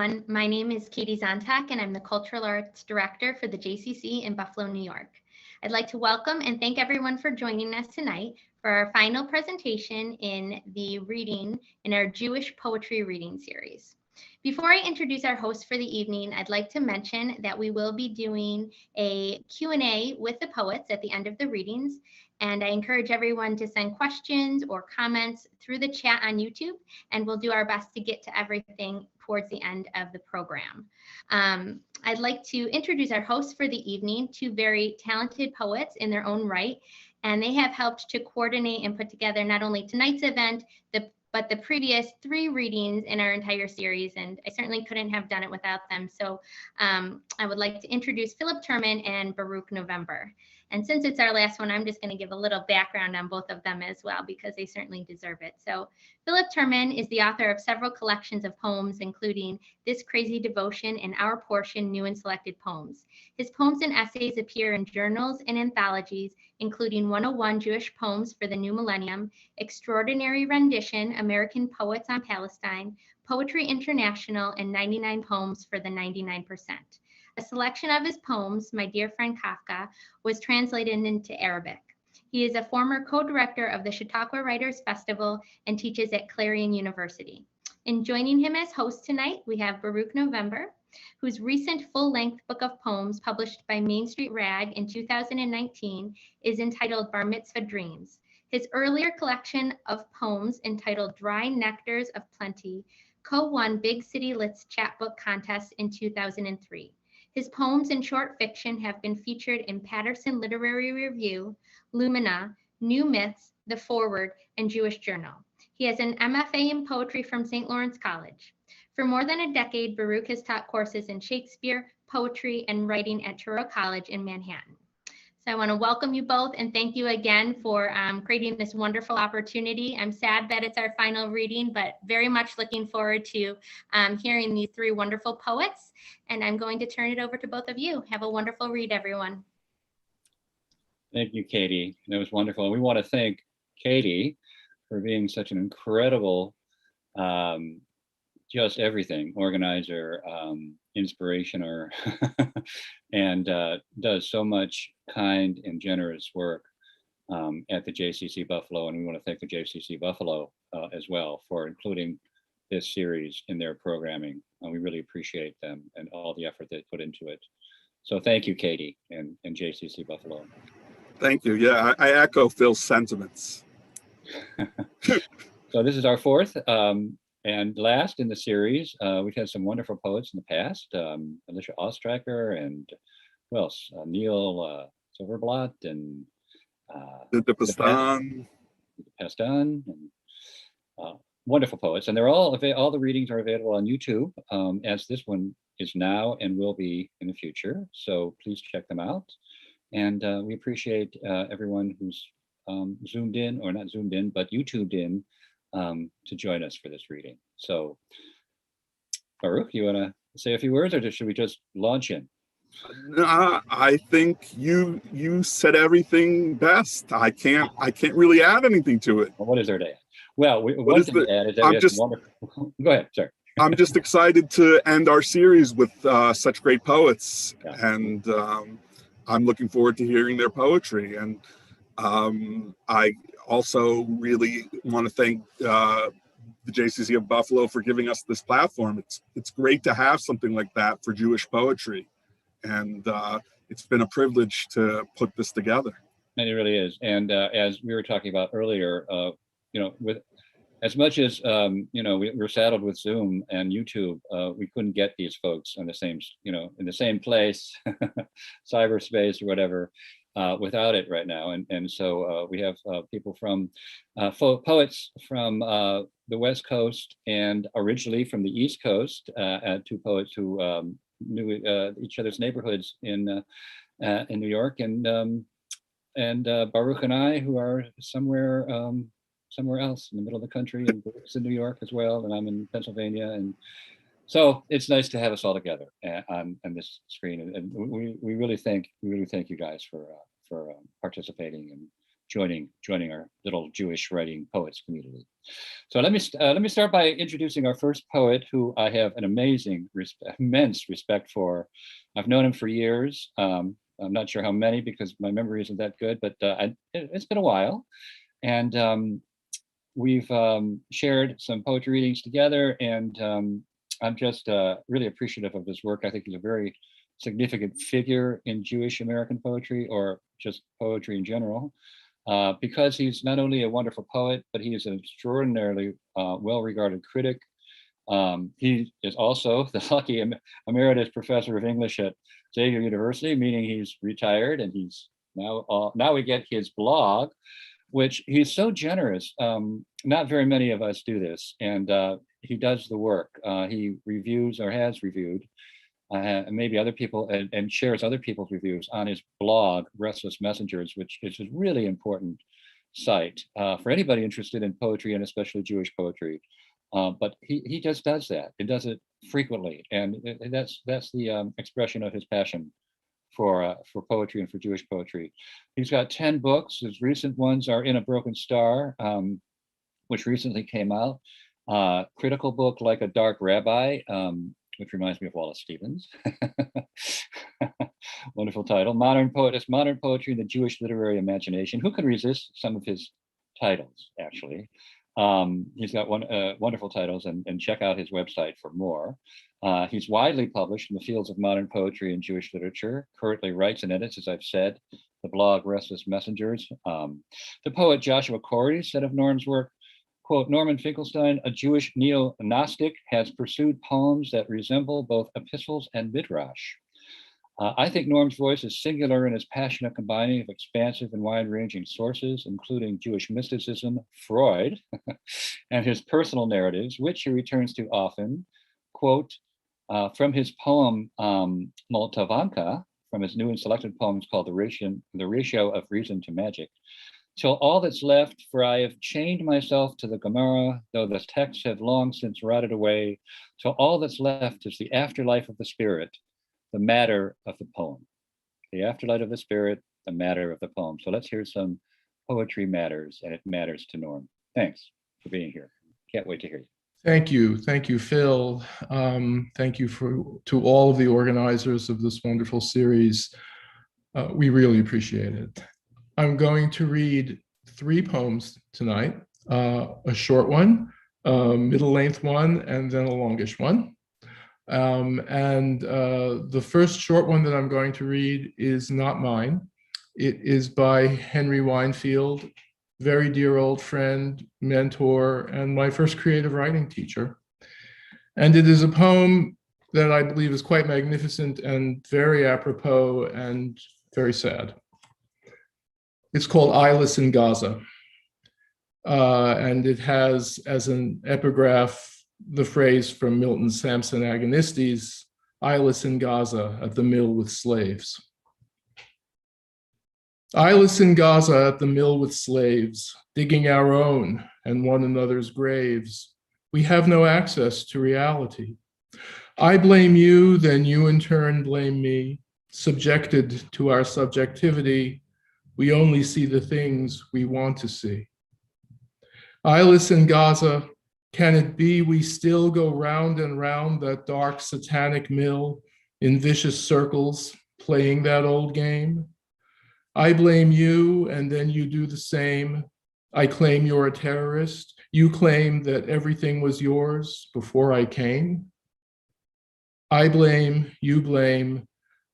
My name is Katie Zontak, and I'm the Cultural Arts Director for the JCC in Buffalo, New York. I'd like to welcome and thank everyone for joining us tonight for our final presentation in the reading in our Jewish poetry reading series. Before I introduce our host for the evening, I'd like to mention that we will be doing a Q&A with the poets at the end of the readings, and I encourage everyone to send questions or comments through the chat on YouTube, and we'll do our best to get to everything towards the end of the program. I'd like to introduce our hosts for the evening, two very talented poets in their own right, and they have helped to coordinate and put together not only tonight's event, but the previous 3 readings in our entire series, and I certainly couldn't have done it without them. So I would like to introduce Philip Terman and Baruch November. And since it's our last one, I'm just going to give a little background on both of them as well, because they certainly deserve it. So Philip Terman is the author of several collections of poems, including This Crazy Devotion and Our Portion New and Selected Poems. His poems and essays appear in journals and anthologies, including 101 Jewish Poems for the New Millennium, Extraordinary Rendition, American Poets on Palestine, Poetry International, and 99 Poems for the 99%. A selection of his poems, My Dear Friend Kafka, was translated into Arabic. He is a former co-director of the Chautauqua Writers Festival and teaches at Clarion University. In joining him as host tonight, we have Baruch November, whose recent full-length book of poems published by Main Street Rag in 2019 is entitled Bar Mitzvah Dreams. His earlier collection of poems entitled Dry Nectars of Plenty co-won Big City Lit's chapbook contest in 2003. His poems and short fiction have been featured in Patterson Literary Review, Lumina, New Myths, The Forward, and Jewish Journal. He has an MFA in poetry from St. Lawrence College. For more than a decade, Baruch has taught courses in Shakespeare, poetry, and writing at Touro College in Manhattan. So I want to welcome you both and thank you again for creating this wonderful opportunity. I'm sad that it's our final reading, but very much looking forward to hearing these 3 wonderful poets. And I'm going to turn it over to both of you. Have a wonderful read, everyone. Thank you, Katie. That was wonderful. And we want to thank Katie for being such an incredible, just everything, organizer, inspirationer, and does so much kind and generous work at the JCC Buffalo. And we want to thank the JCC Buffalo as well for including this series in their programming. We really appreciate them and all the effort they put into it. So thank you, Katie and JCC Buffalo. Thank you. Yeah, I echo Phil's sentiments. So this is our 4th and last in the series. We've had some wonderful poets in the past, Alicia Ostracker and who else? Neil Silverblatt and De Pastan, and wonderful poets. And they're all the readings are available on YouTube, as this one is now and will be in the future. So please check them out. And we appreciate everyone who's zoomed in, or not zoomed in, but YouTubed in to join us for this reading. So Baruch, you want to say a few words, or should we just launch in? I think you said everything best. I can't really add anything to it. Well, what is there to add? Well, one thing to add is that we have wonderful. Go ahead, sorry. I'm just excited to end our series with such great poets, Yeah. and I'm looking forward to hearing their poetry. And I also really want to thank the JCC of Buffalo for giving us this platform. It's great to have something like that for Jewish poetry, and it's been a privilege to put this together. And it really is. And as we were talking about earlier, with as much as we're saddled with Zoom and YouTube, we couldn't get these folks on the same, in the same place, cyberspace or whatever, without it right now. And so we have people from poets from the West Coast and originally from the East Coast, 2 poets who knew each other's neighborhoods in New York, and Baruch and I, who are somewhere else in the middle of the country, and Baruch's in New York as well, and I'm in Pennsylvania, and so it's nice to have us all together on this screen. And we really thank you guys for participating and joining our little Jewish writing poets community. So let me start by introducing our first poet, who I have an immense respect for. I've known him for years. I'm not sure how many because my memory isn't that good, but it's been a while. And we've shared some poetry readings together, and I'm just really appreciative of his work. I think he's a very significant figure in Jewish American poetry, or just poetry in general, because he's not only a wonderful poet, but he is an extraordinarily well-regarded critic. He is also the lucky emeritus professor of English at Xavier University, meaning he's retired, and he's now we get his blog, which he's so generous. Not very many of us do this, and he does the work. He reviews, or has reviewed, maybe other people, and shares other people's reviews on his blog, Restless Messengers, which is a really important site for anybody interested in poetry, and especially Jewish poetry. But he just does that. He does it frequently, and that's the expression of his passion for poetry and for Jewish poetry. He's got 10 books. His recent ones are In a Broken Star, which recently came out. Critical book Like a Dark Rabbi, which reminds me of Wallace Stevens. Wonderful title. Modern Poetry in the Jewish Literary Imagination. Who can resist some of his titles, actually? He's got wonderful titles, and check out his website for more. He's widely published in the fields of modern poetry and Jewish literature, currently writes and edits, as I've said, the blog Restless Messengers. The poet Joshua Corey said of Norm's work, quote, Norman Finkelstein, a Jewish neo-Gnostic, has pursued poems that resemble both epistles and midrash. I think Norm's voice is singular in his passionate combining of expansive and wide-ranging sources, including Jewish mysticism, Freud, and his personal narratives, which he returns to often. Quote, from his poem Moltavanka, from his new and selected poems called The Ratio of Reason to Magic, till all that's left, for I have chained myself to the Gemara, though the texts have long since rotted away, till all that's left is the afterlife of the spirit, the matter of the poem. The afterlife of the spirit, the matter of the poem. So let's hear some Poetry Matters, and it matters to Norm. Thanks for being here. Can't wait to hear you. Thank you, Phil. Thank you to all of the organizers of this wonderful series. We really appreciate it. I'm going to read 3 poems tonight, a short one, a middle-length one, and then a longish one. The first short one that I'm going to read is not mine. It is by Henry Weinfeld, very dear old friend, mentor, and my first creative writing teacher. And it is a poem that I believe is quite magnificent and very apropos and very sad. It's called Eyeless in Gaza. And it has as an epigraph the phrase from Milton's Samson Agonistes, eyeless in Gaza at the mill with slaves. Eyeless in Gaza at the mill with slaves, digging our own and one another's graves, we have no access to reality. I blame you, then you in turn blame me. Subjected to our subjectivity, we only see the things we want to see. Eyeless in Gaza, can it be we still go round and round that dark satanic mill in vicious circles, playing that old game? I blame you, and then you do the same. I claim you're a terrorist. You claim that everything was yours before I came. I blame, you blame.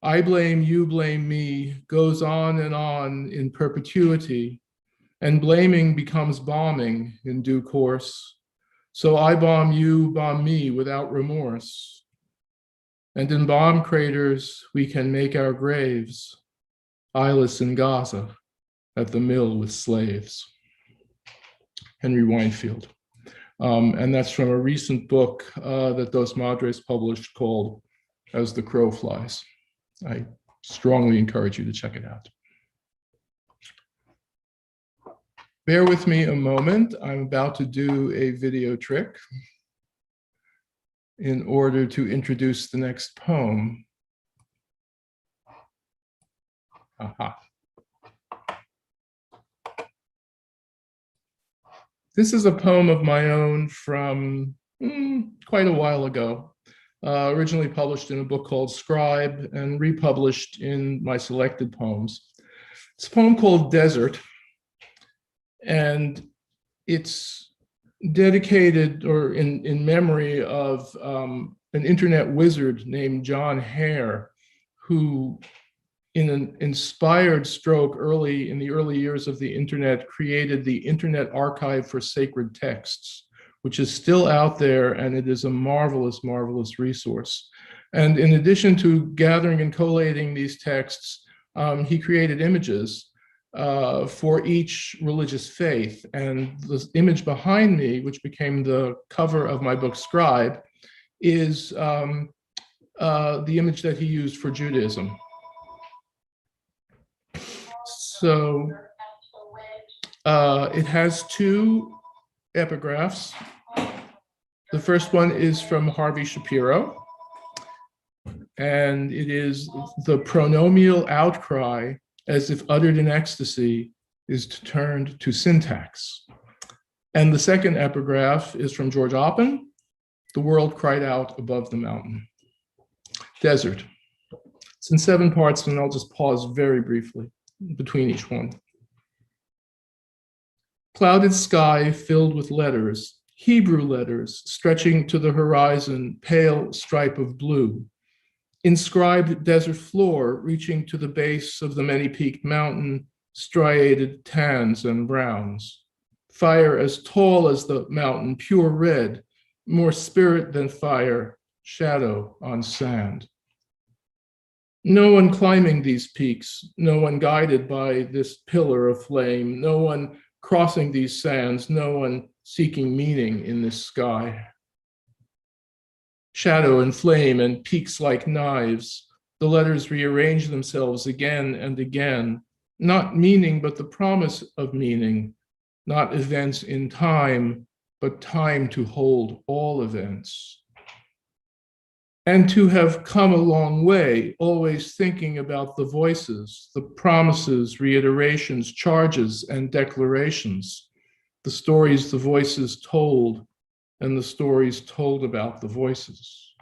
I blame, you blame me, goes on in perpetuity, and blaming becomes bombing in due course. So I bomb you, bomb me without remorse. And in bomb craters, we can make our graves, eyeless in Gaza, at the mill with slaves. Henry Weinfeld. And that's from a recent book that Dos Madres published called As the Crow Flies. I strongly encourage you to check it out. Bear with me a moment. I'm about to do a video trick in order to introduce the next poem. Aha. This is a poem of my own from quite a while ago, originally published in a book called Scribe and republished in my selected poems. It's a poem called Desert, and it's dedicated or in memory of an internet wizard named John Hare, who in an inspired stroke in the early years of the internet, created the Internet Archive for Sacred Texts, which is still out there, and it is a marvelous, marvelous resource. And in addition to gathering and collating these texts, he created images for each religious faith. And the image behind me, which became the cover of my book Scribe, is the image that he used for Judaism. So it has two epigraphs. The first one is from Harvey Shapiro, and it is the pronomial outcry, as if uttered in ecstasy, is turned to syntax. And the second epigraph is from George Oppen, The World Cried Out Above the Mountain. Desert. It's in 7 parts, and I'll just pause very briefly between each one. Clouded sky filled with letters, Hebrew letters stretching to the horizon, pale stripe of blue. Inscribed desert floor reaching to the base of the many-peaked mountain, striated tans and browns. Fire as tall as the mountain, pure red, more spirit than fire, shadow on sand. No one climbing these peaks, no one guided by this pillar of flame, no one crossing these sands, no one seeking meaning in this sky. Shadow and flame and peaks like knives, the letters rearrange themselves again and again, not meaning, but the promise of meaning, not events in time, but time to hold all events. And to have come a long way, always thinking about the voices, the promises, reiterations, charges, and declarations, the stories the voices told, and the stories told about the voices.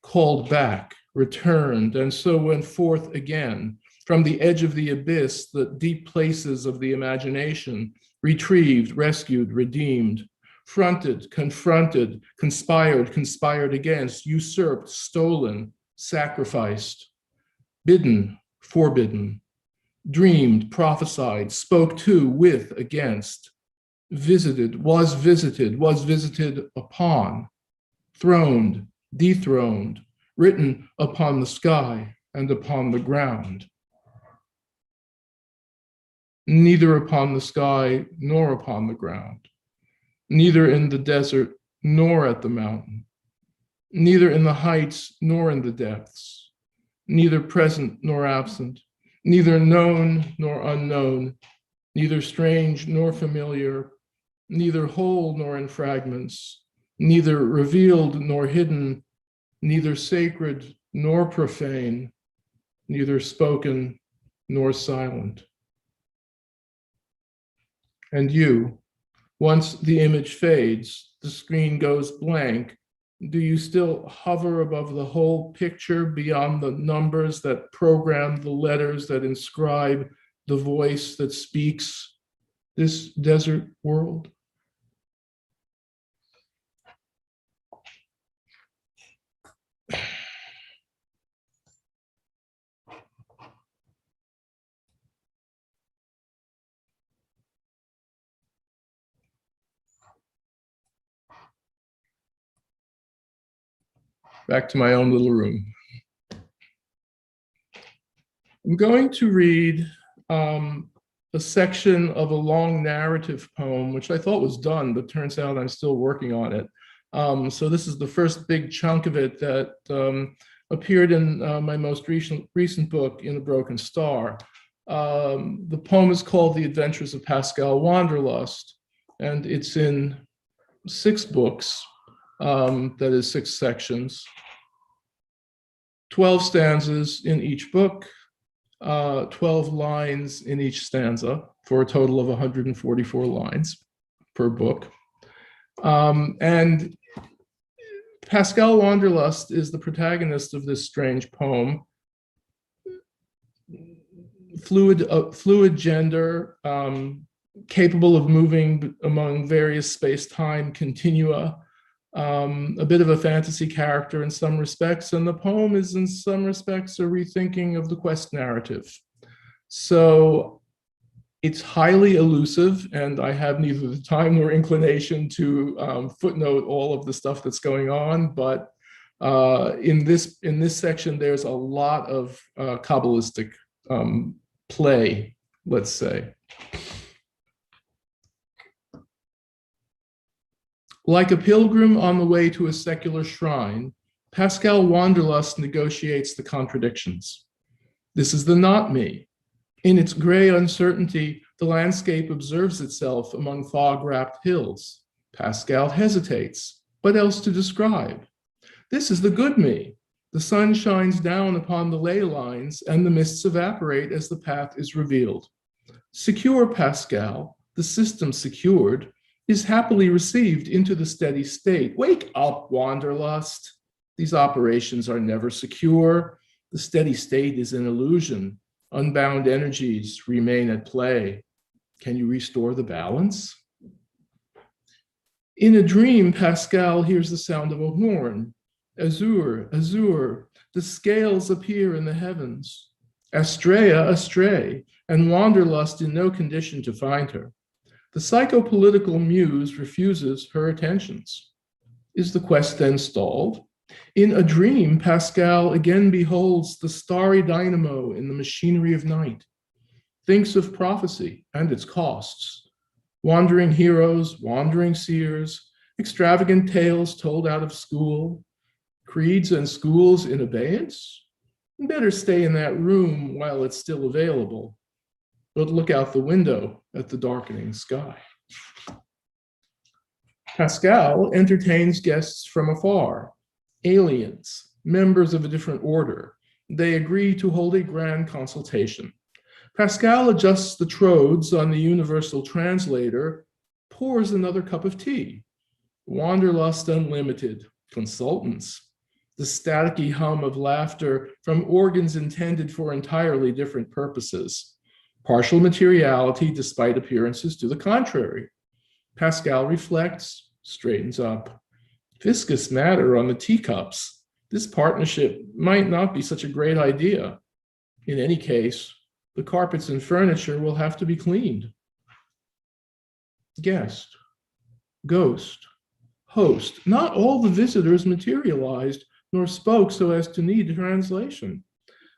Called back, returned, and so went forth again, from the edge of the abyss, the deep places of the imagination, retrieved, rescued, redeemed, fronted, confronted, conspired against, usurped, stolen, sacrificed, bidden, forbidden, dreamed, prophesied, spoke to, with, against, visited, was visited upon, throned, dethroned, written upon the sky and upon the ground. Neither upon the sky nor upon the ground. Neither in the desert nor at the mountain, neither in the heights nor in the depths, neither present nor absent, neither known nor unknown, neither strange nor familiar, neither whole nor in fragments, neither revealed nor hidden, neither sacred nor profane, neither spoken nor silent. And you, once the image fades, the screen goes blank, do you still hover above the whole picture beyond the numbers that program the letters that inscribe the voice that speaks this desert world? Back to my own little room. I'm going to read a section of a long narrative poem, which I thought was done, but turns out I'm still working on it. So this is the first big chunk of it that appeared in my most recent book, In a Broken Star. The poem is called The Adventures of Pascal Wanderlust, and it's in 6 books. That is 6 sections, 12 stanzas in each book, 12 lines in each stanza for a total of 144 lines per book. And Pascal Wanderlust is the protagonist of this strange poem. Fluid gender, capable of moving among various space-time continua, a bit of a fantasy character in some respects, and the poem is in some respects a rethinking of the quest narrative. So it's highly elusive, and I have neither the time nor inclination to footnote all of the stuff that's going on, but in this section, there's a lot of Kabbalistic play, let's say. Like a pilgrim on the way to a secular shrine, Pascal Wanderlust negotiates the contradictions. This is the not me. In its gray uncertainty, the landscape observes itself among fog-wrapped hills. Pascal hesitates. What else to describe? This is the good me. The sun shines down upon the ley lines and the mists evaporate as the path is revealed. Secure Pascal, the system secured, is happily received into the steady state. Wake up, Wanderlust. These operations are never secure. The steady state is an illusion. Unbound energies remain at play. Can you restore the balance? In a dream, Pascal hears the sound of a horn. Azure, azure, the scales appear in the heavens. Astrea, astray, and Wanderlust in no condition to find her. The psychopolitical muse refuses her attentions. Is the quest then stalled? In a dream, Pascal again beholds the starry dynamo in the machinery of night, thinks of prophecy and its costs, wandering heroes, wandering seers, extravagant tales told out of school, creeds and schools in abeyance. Better stay in that room while it's still available, but look out the window at the darkening sky. Pascal entertains guests from afar, aliens, members of a different order. They agree to hold a grand consultation. Pascal adjusts the trodes on the universal translator, pours another cup of tea. Wanderlust Unlimited, consultants, the staticky hum of laughter from organs intended for entirely different purposes. Partial materiality despite appearances to the contrary. Pascal reflects, straightens up. Viscous matter on the teacups. This partnership might not be such a great idea. In any case, the carpets and furniture will have to be cleaned. Guest, ghost, host. Not all the visitors materialized nor spoke so as to need translation.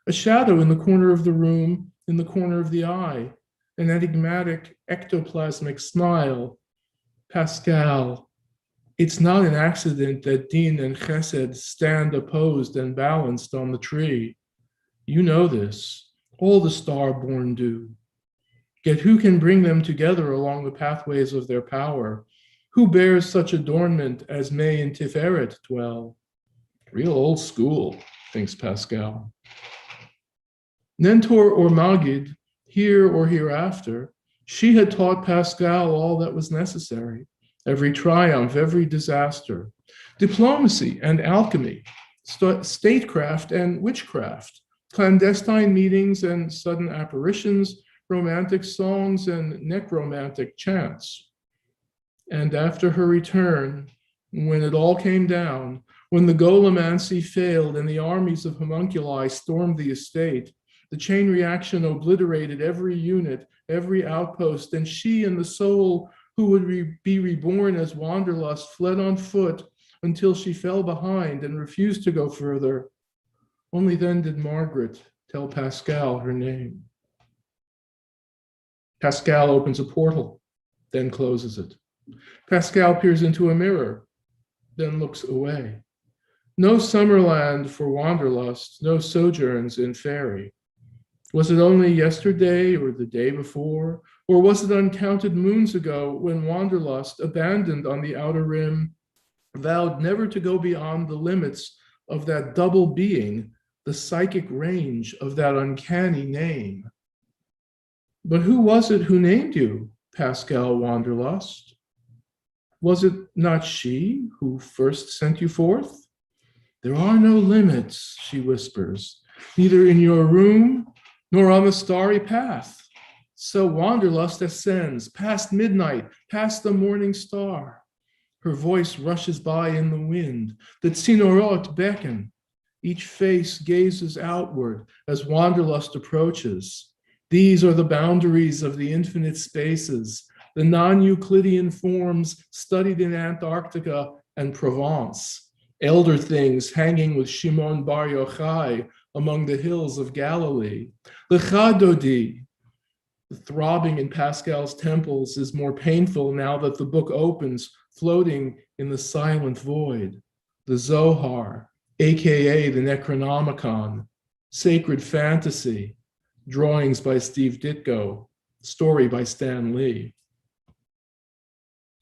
A shadow in the corner of the room, in the corner of the eye, an enigmatic ectoplasmic smile. Pascal, it's not an accident that Din and Chesed stand opposed and balanced on the tree. You know this, all the star-born do. Yet who can bring them together along the pathways of their power? Who bears such adornment as may in Tiferet dwell? Real old school, thinks Pascal. Nentor or Magid, here or hereafter, she had taught Pascal all that was necessary, every triumph, every disaster, diplomacy and alchemy, statecraft and witchcraft, clandestine meetings and sudden apparitions, romantic songs and necromantic chants. And after her return, when it all came down, when the Golomancy failed and the armies of homunculi stormed the estate, the chain reaction obliterated every unit, every outpost, and she and the soul who would be reborn as Wanderlust fled on foot until she fell behind and refused to go further. Only then did Margaret tell Pascal her name. Pascal opens a portal, then closes it. Pascal peers into a mirror, then looks away. No Summerland for Wanderlust, no sojourns in Fairy. Was it only yesterday or the day before? Or was it uncounted moons ago when Wanderlust, abandoned on the outer rim, vowed never to go beyond the limits of that double being, the psychic range of that uncanny name. But who was it who named you, Pascal Wanderlust? Was it not she who first sent you forth? There are no limits, she whispers, neither in your room nor on the starry path. So Wanderlust ascends past midnight, past the morning star. Her voice rushes by in the wind. The Tzinorot beckon. Each face gazes outward as Wanderlust approaches. These are the boundaries of the infinite spaces, the non-Euclidean forms studied in Antarctica and Provence, elder things hanging with Shimon Bar Yochai among the hills of Galilee. Lecha Dodi. The throbbing in Pascal's temples is more painful now that the book opens, floating in the silent void. The Zohar, aka the Necronomicon, sacred fantasy, drawings by Steve Ditko, story by Stan Lee.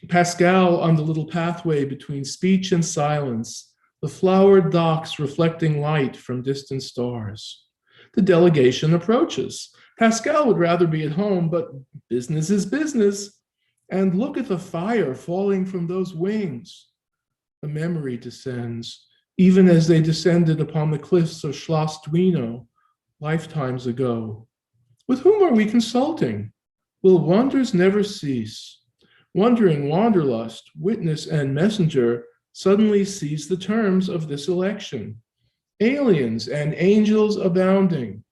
Pascal on the little pathway between speech and silence, the flowered docks reflecting light from distant stars. The delegation approaches. Pascal would rather be at home, but business is business. And look at the fire falling from those wings. A memory descends, even as they descended upon the cliffs of Schloss Duino lifetimes ago. With whom are we consulting? Will wonders never cease? Wondering Wanderlust, witness and messenger, suddenly sees the terms of this election. Aliens and angels abounding.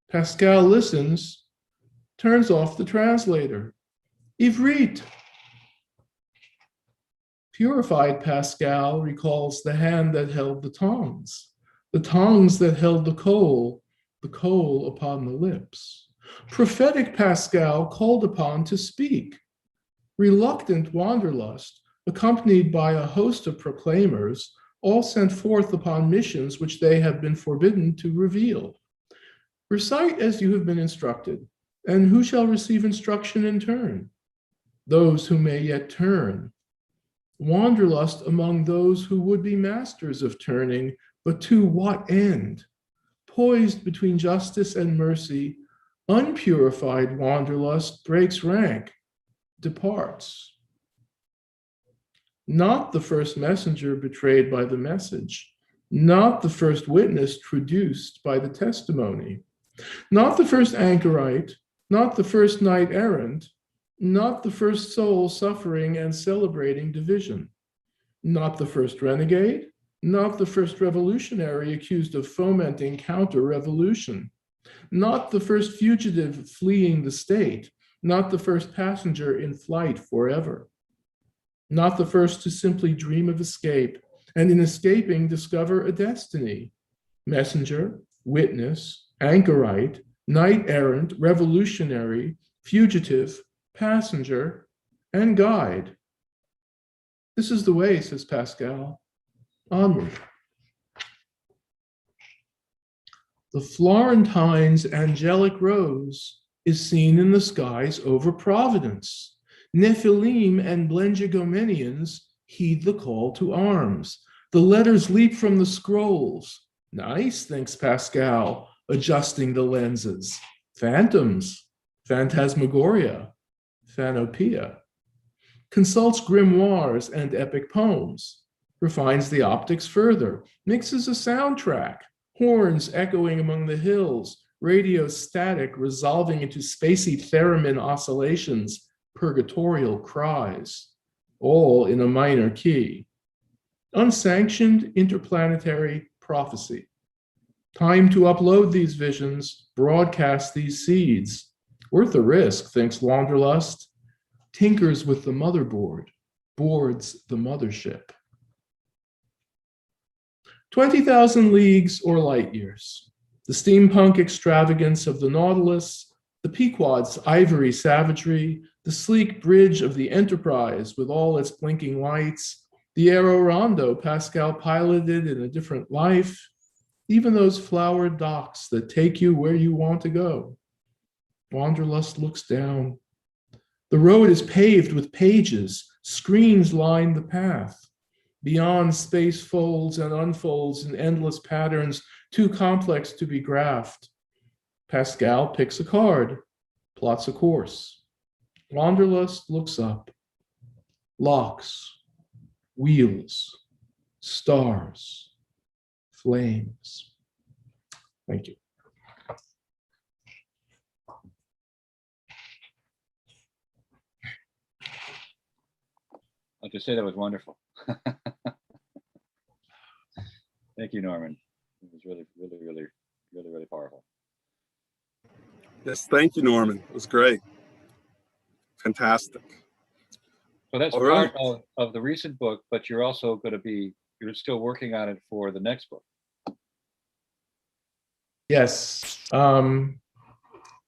Pascal listens, turns off the translator. Ivrit. Purified Pascal recalls the hand that held the tongs that held the coal upon the lips. Prophetic Pascal called upon to speak. Reluctant Wanderlust, accompanied by a host of proclaimers, all sent forth upon missions which they have been forbidden to reveal. Recite as you have been instructed, and who shall receive instruction in turn? Those who may yet turn. Wanderlust among those who would be masters of turning, but to what end? Poised between justice and mercy, unpurified Wanderlust breaks rank, departs. Not the first messenger betrayed by the message, not the first witness traduced by the testimony, not the first anchorite, not the first knight errant, not the first soul suffering and celebrating division, not the first renegade, not the first revolutionary accused of fomenting counter-revolution, not the first fugitive fleeing the state, not the first passenger in flight forever, not the first to simply dream of escape, and in escaping discover a destiny. Messenger, witness, anchorite, knight-errant, revolutionary, fugitive, passenger, and guide. This is the way, says Pascal. Onward. The Florentine's angelic rose is seen in the skies over Providence. Nephilim and Blengigomenians heed the call to arms. The letters leap from the scrolls. Nice, thinks Pascal, adjusting the lenses. Phantoms, phantasmagoria, phanopia. Consults grimoires and epic poems. Refines the optics further. Mixes a soundtrack. Horns echoing among the hills. Radio static resolving into spacey theremin oscillations. Purgatorial cries. All in a minor key. Unsanctioned interplanetary prophecy. Time to upload these visions, broadcast these seeds. Worth the risk, thinks Wanderlust. Tinkers with the motherboard, boards the mothership. 20,000 leagues or light years. The steampunk extravagance of the Nautilus, the Pequod's ivory savagery, the sleek bridge of the Enterprise with all its blinking lights, the Aero Rondo Pascal piloted in a different life, even those flowered docks that take you where you want to go. Wanderlust looks down. The road is paved with pages, screens line the path. Beyond space folds and unfolds in endless patterns too complex to be graphed. Pascal picks a card, plots a course. Wanderlust looks up, locks, wheels, stars, flames. Thank you. I'll just say that was wonderful. Thank you, Norman. It was really powerful. Yes, thank you, Norman. It was great. Fantastic. So that's All part right. of the recent book, but you're also going to be, you're still working on it for the next book. Yes.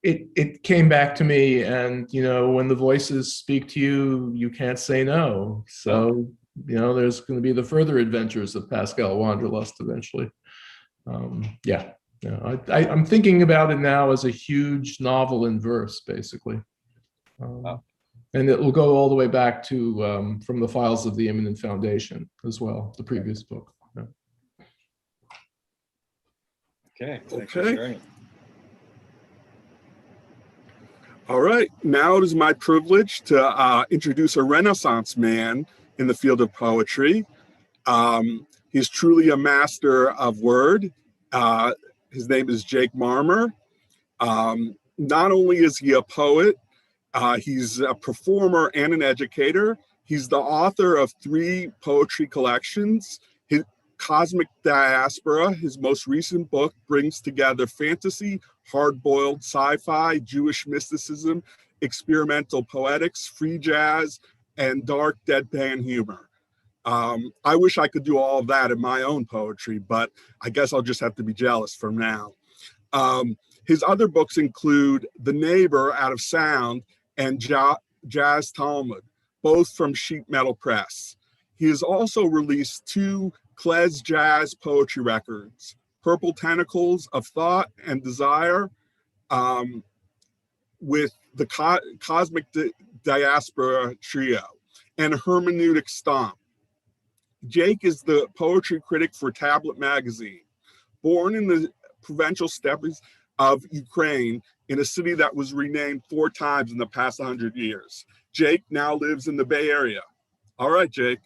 It came back to me, and when the voices speak to you, you can't say no. So there's going to be the further adventures of Pascal Wanderlust eventually. I'm thinking about it now as a huge novel in verse, basically. Wow. And it will go all the way back to From the Files of the Immanent Foundation as well, the previous book. Yeah. Okay. Thanks for Okay. sharing it. All right, now it is my privilege to introduce a Renaissance man in the field of poetry. He's truly a master of word. His name is Jake Marmer. Not only is he a poet, he's a performer and an educator. He's the author of 3 poetry collections. His Cosmic Diaspora, his most recent book, brings together fantasy, hard-boiled sci-fi, Jewish mysticism, experimental poetics, free jazz, and dark deadpan humor. I wish I could do all of that in my own poetry, but I guess I'll just have to be jealous from now. His other books include The Neighbor Out of Sound and Jazz Talmud, both from Sheet Metal Press. He has also released 2 Klez Jazz poetry records, Purple Tentacles of Thought and Desire, with the Cosmic Diaspora Trio, and Hermeneutic Stomp. Jake is the poetry critic for Tablet Magazine. Born in the provincial steppes of Ukraine, in a city that was renamed 4 times in the past 100 years. Jake now lives in the Bay Area. All right, Jake.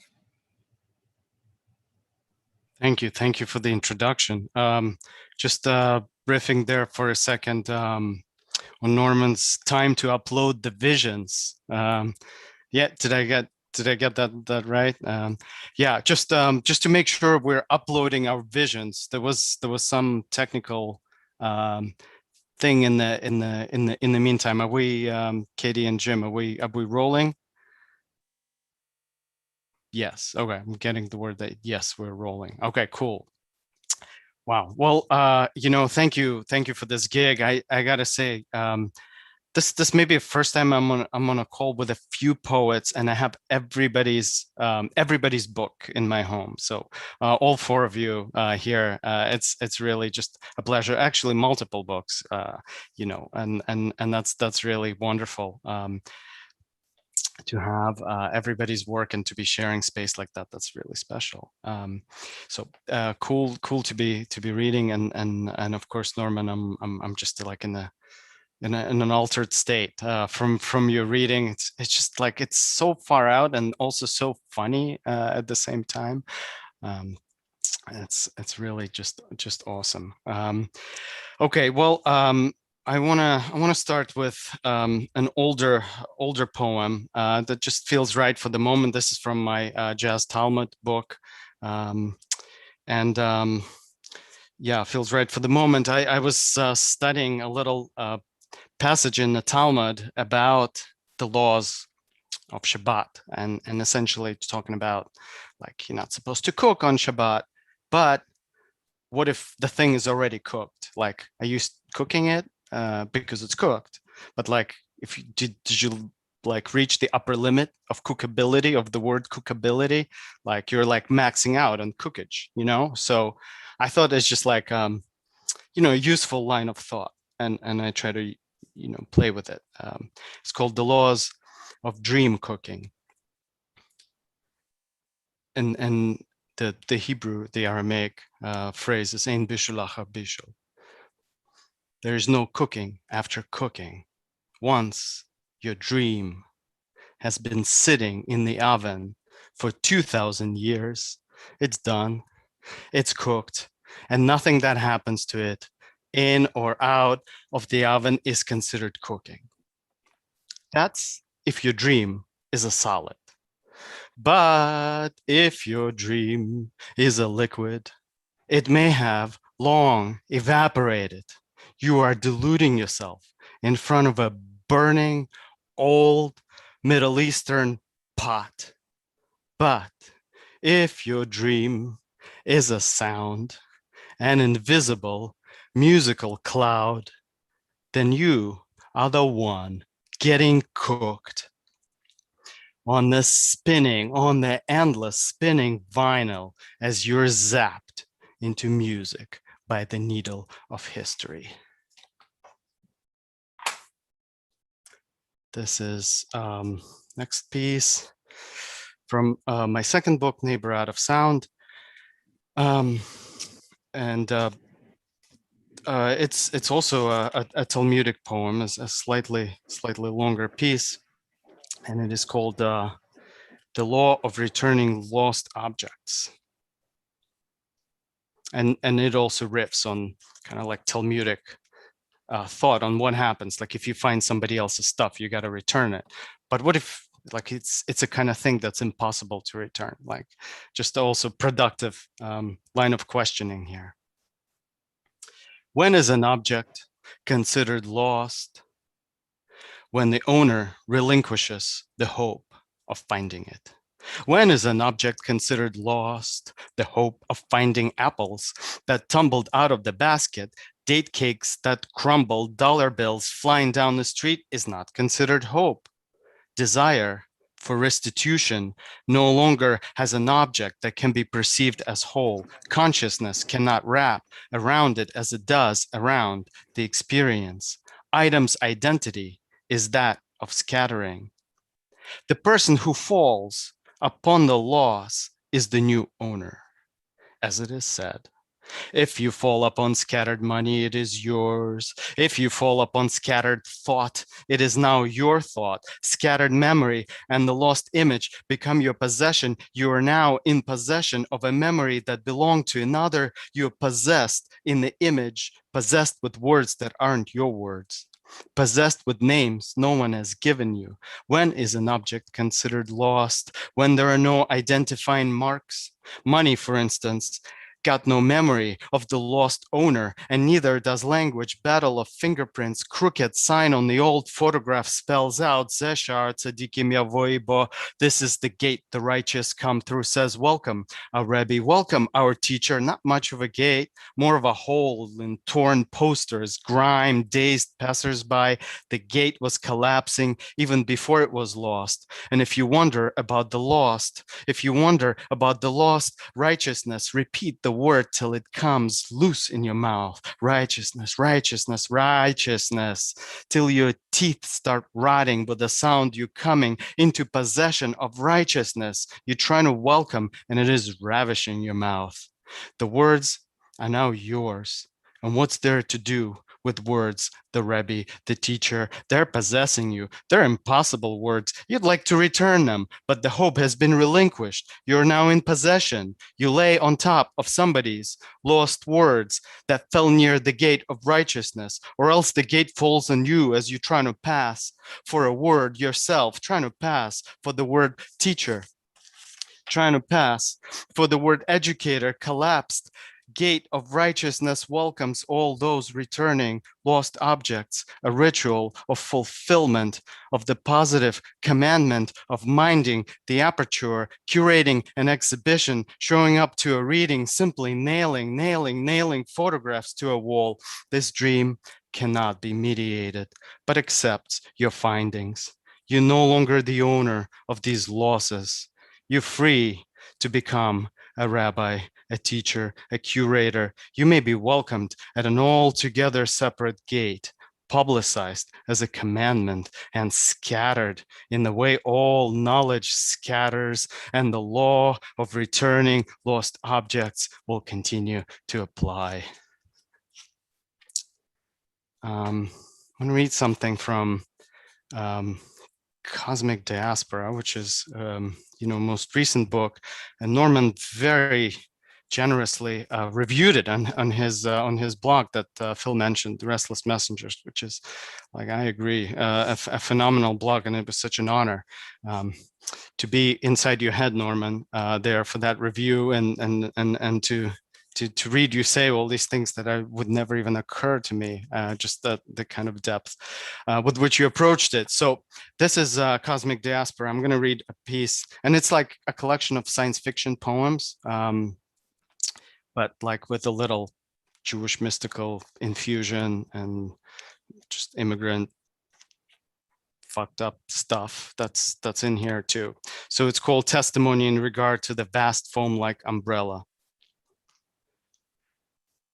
Thank you for the introduction. Just riffing there for a second on Norman's time to upload the visions. Yeah, did I get that right? Yeah, just to make sure we're uploading our visions. There was some technical thing in the meantime. Are we, Katie and Jim? Are we rolling? Yes. Okay. I'm getting the word that yes, we're rolling. Okay, cool. Wow. Well, thank you for this gig. I gotta say, this may be the first time I'm on a call with a few poets, and I have everybody's book in my home. So all 4 of you here, it's really just a pleasure. Actually, multiple books, and that's really wonderful. To have everybody's work and to be sharing space like that, that's really special. So cool to be reading, and of course, Norman, I'm just like in an altered state from your reading. It's just like it's so far out and also so funny at the same time. It's really just awesome. Okay, well, I wanna start with an older poem that just feels right for the moment. This is from my Jazz Talmud book, yeah, feels right for the moment. I was studying a little passage in the Talmud about the laws of Shabbat, and essentially talking about like you're not supposed to cook on Shabbat, but what if the thing is already cooked? Like, are you cooking it because it's cooked? But like, if you did you like reach the upper limit of cookability, of the word cookability? Like you're like maxing out on cookage, So I thought it's just like a useful line of thought, and I try to play with it. It's called The Laws of Dream Cooking. and the Hebrew, the Aramaic phrase is ein bishul achar bishul. There is no cooking after cooking. Once your dream has been sitting in the oven for 2,000 years, it's done, it's cooked, and nothing that happens to it in or out of the oven is considered cooking. That's if your dream is a solid. But if your dream is a liquid, it may have long evaporated. You are deluding yourself in front of a burning old Middle Eastern pot. But if your dream is a sound, an invisible musical cloud, then you are the one getting cooked on the endless spinning vinyl as you're zapped into music by the needle of history. This is next piece from my second book, Neighbor Out of Sound. It's also a Talmudic poem, is a slightly longer piece, and it is called The Law of Returning Lost Objects. And it also riffs on kind of like Talmudic thought on what happens. Like if you find somebody else's stuff, you got to return it. But what if like it's a kind of thing that's impossible to return? Like just also productive line of questioning here. When is an object considered lost? When the owner relinquishes the hope of finding it. When is an object considered lost? The hope of finding apples that tumbled out of the basket, date cakes that crumbled, dollar bills flying down the street is not considered hope. Desire for restitution no longer has an object that can be perceived as whole. Consciousness cannot wrap around it as it does around the experience. Item's identity is that of scattering. The person who falls upon the loss is the new owner, as it is said. If you fall upon scattered money, it is yours. If you fall upon scattered thought, it is now your thought. Scattered memory and the lost image become your possession. You are now in possession of a memory that belonged to another. You are possessed in the image, possessed with words that aren't your words. Possessed with names no one has given you. When is an object considered lost? When there are no identifying marks? Money, for instance, got no memory of the lost owner, and neither does language. Battle of fingerprints, crooked sign on the old photograph spells out Zeshar Tzadikim Yavoi Bo. This is the gate the righteous come through, says welcome, our Rebbe, welcome, our teacher. Not much of a gate, more of a hole in torn posters, grime, dazed passersby. The gate was collapsing even before it was lost. And if you wonder about the lost, righteousness, repeat the word till it comes loose in your mouth. Righteousness, righteousness, righteousness, till your teeth start rotting with the sound you coming into possession of righteousness. You're trying to welcome, and it is ravishing your mouth. The words are now yours. And what's there to do with words? The Rebbe, the teacher, they're possessing you. They're impossible words. You'd like to return them, but the hope has been relinquished. You're now in possession. You lay on top of somebody's lost words that fell near the gate of righteousness, or else the gate falls on you as you're trying to pass for a word yourself, trying to pass for the word teacher, trying to pass for the word educator. Collapsed gate of righteousness welcomes all those returning lost objects, a ritual of fulfillment of the positive commandment of minding the aperture, curating an exhibition, showing up to a reading, simply nailing photographs to a wall. This dream cannot be mediated, but accepts your findings. You're no longer the owner of these losses. You're free to become a rabbi, a teacher, a curator. You may be welcomed at an altogether separate gate, publicized as a commandment and scattered in the way all knowledge scatters, and the law of returning lost objects will continue to apply. I'm going to read something from Cosmic Diaspora, which is, most recent book, and Norman very generously reviewed it on his blog that Phil mentioned, The Restless Messengers, which is, like, I agree, a phenomenal blog, and it was such an honor to be inside your head, Norman, there for that review, and to read you say all these things that I would never even occur to me, just the kind of depth with which you approached it. So this is Cosmic Diaspora. I'm going to read a piece, and it's like a collection of science fiction poems, but like with a little Jewish mystical infusion and just immigrant fucked up stuff that's in here too. So it's called Testimony in Regard to the Vast Foam-like Umbrella.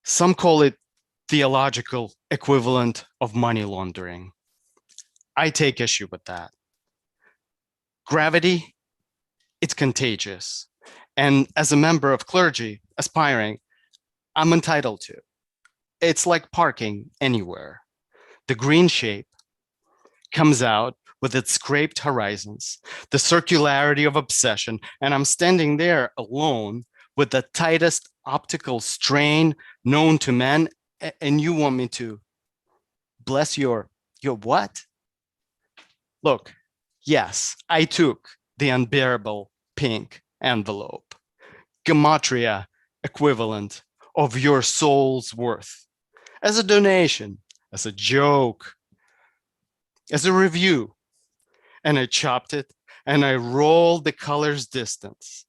Some call it theological equivalent of money laundering. I take issue with that. Gravity, it's contagious. And as a member of clergy aspiring, I'm entitled to. It's like parking anywhere. The green shape comes out with its scraped horizons, the circularity of obsession, and I'm standing there alone with the tightest optical strain known to man, and you want me to bless your what? Look, yes, I took the unbearable pink envelope, gematria equivalent of your soul's worth, as a donation, as a joke, as a review, and I chopped it and I rolled the colors distance.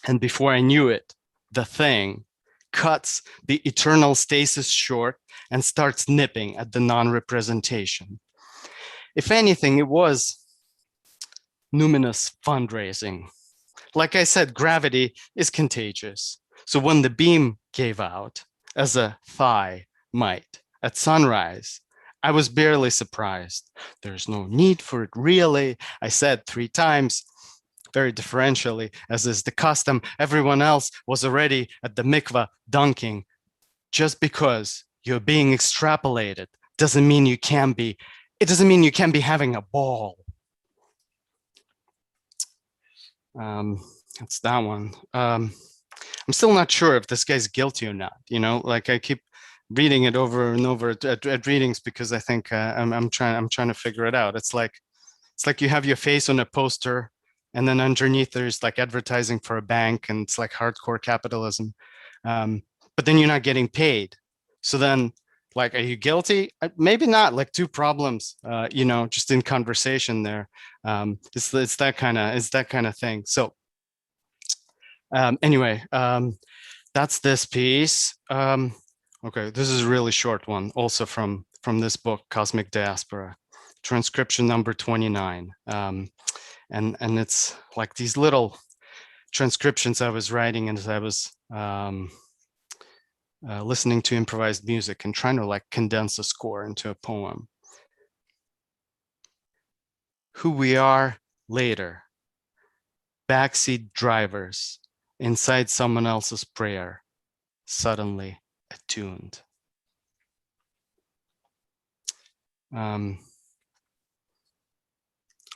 And before I knew it, the thing cuts the eternal stasis short and starts nipping at the non-representation. If anything, it was numinous fundraising. Like I said, gravity is contagious. So when the beam gave out, as a thigh might, at sunrise, I was barely surprised. There's no need for it, really, I said 3 times, very differentially, as is the custom. Everyone else was already at the mikveh dunking. Just because you're being extrapolated doesn't mean you can be. It doesn't mean you can be having a ball. That's that one. I'm still not sure if this guy's guilty or not. Like I keep reading it over and over at readings because I think I'm trying to figure it out. It's like you have your face on a poster, and then underneath there's like advertising for a bank, and it's like hardcore capitalism. But then you're not getting paid. So then, like, are you guilty? Maybe not. Like 2 problems, just in conversation there. It's that kind of thing. So anyway, that's this piece. Okay, this is a really short one, also from this book, Cosmic Diaspora, transcription number 29. And it's like these little transcriptions I was writing as I was listening to improvised music and trying to like condense a score into a poem. Who we are later, backseat drivers inside someone else's prayer, suddenly attuned. I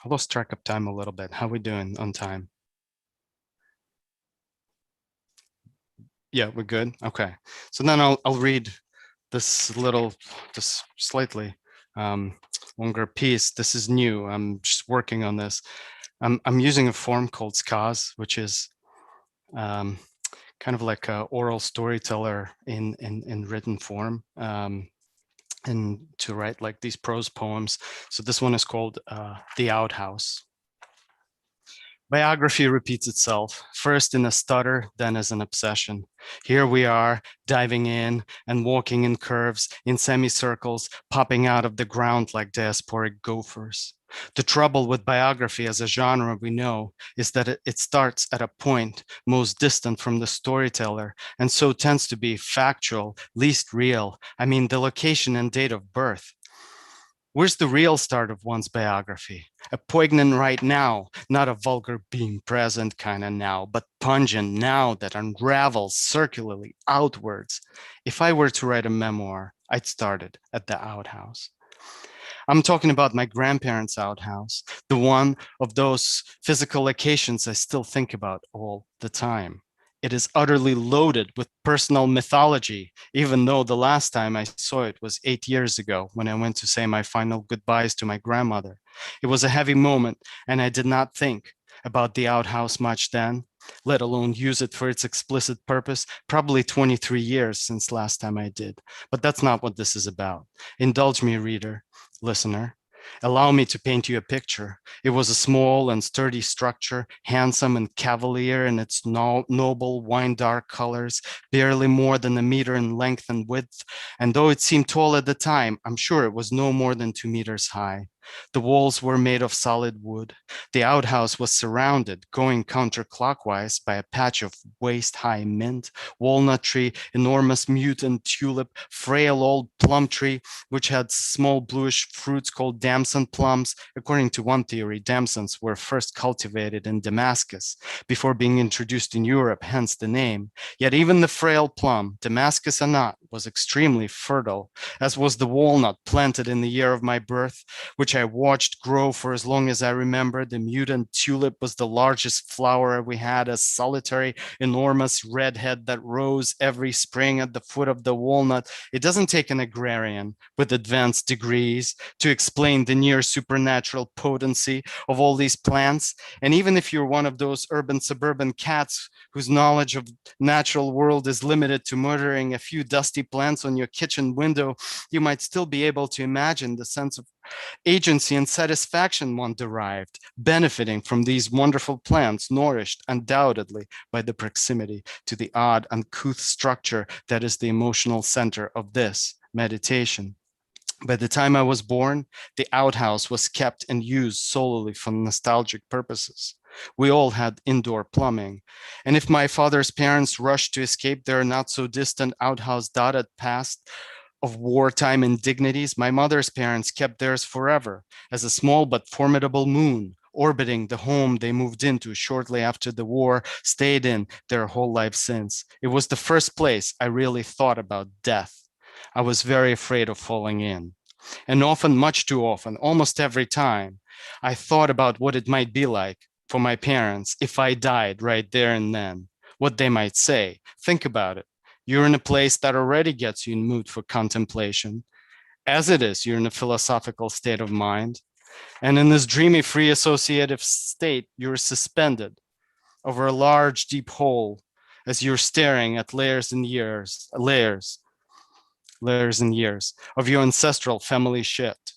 lost track of time a little bit. How are we doing on time? Yeah, we're good. Okay. So then I'll read this slightly longer piece. This is new. I'm just working on this. I'm using a form called SKAS, which is kind of like a oral storyteller in written form, and to write like these prose poems. So this one is called The Outhouse. Biography repeats itself, first in a stutter, then as an obsession. Here we are, diving in and walking in curves, in semicircles, popping out of the ground like diasporic gophers. The trouble with biography as a genre, we know, is that it starts at a point most distant from the storyteller, and so tends to be factual, least real. I mean, the location and date of birth. Where's the real start of one's biography? A poignant right now, not a vulgar being present kind of now, but pungent now that unravels circularly outwards. If I were to write a memoir, I'd start it at the outhouse. I'm talking about my grandparents' outhouse, the one of those physical locations I still think about all the time. It is utterly loaded with personal mythology, even though the last time I saw it was 8 years ago when I went to say my final goodbyes to my grandmother. It was a heavy moment, and I did not think about the outhouse much then, let alone use it for its explicit purpose. Probably 23 years since last time I did. But that's not what this is about. Indulge me, reader, listener. Allow me to paint you a picture. It was a small and sturdy structure, handsome and cavalier in its noble wine-dark colors, barely more than a meter in length and width. And though it seemed tall at the time, I'm sure it was no more than 2 meters high. The walls were made of solid wood. The outhouse was surrounded, going counterclockwise, by a patch of waist-high mint, walnut tree, enormous mutant tulip, frail old plum tree, which had small bluish fruits called damson plums. According to one theory, damsons were first cultivated in Damascus before being introduced in Europe, hence the name. Yet even the frail plum, Damascus or not, was extremely fertile, as was the walnut planted in the year of my birth, which I watched grow for as long as I remember. The mutant tulip was the largest flower we had, a solitary, enormous redhead that rose every spring at the foot of the walnut. It doesn't take an agrarian with advanced degrees to explain the near supernatural potency of all these plants. And even if you're one of those urban suburban cats whose knowledge of natural world is limited to murdering a few dusty plants on your kitchen window, you might still be able to imagine the sense of agency and satisfaction one derived, benefiting from these wonderful plants, nourished undoubtedly by the proximity to the odd, uncouth structure that is the emotional center of this meditation. By the time I was born, the outhouse was kept and used solely for nostalgic purposes. We all had indoor plumbing. And if my father's parents rushed to escape their not so distant outhouse dotted past of wartime indignities, my mother's parents kept theirs forever as a small but formidable moon orbiting the home they moved into shortly after the war, stayed in their whole life since. It was the first place I really thought about death. I was very afraid of falling in. And often, much too often, almost every time, I thought about what it might be like for my parents if I died right there and then, what they might say. Think about it. You're in a place that already gets you in mood for contemplation. As it is, you're in a philosophical state of mind. And in this dreamy, free associative state, you're suspended over a large, deep hole as you're staring at layers and years of your ancestral family shit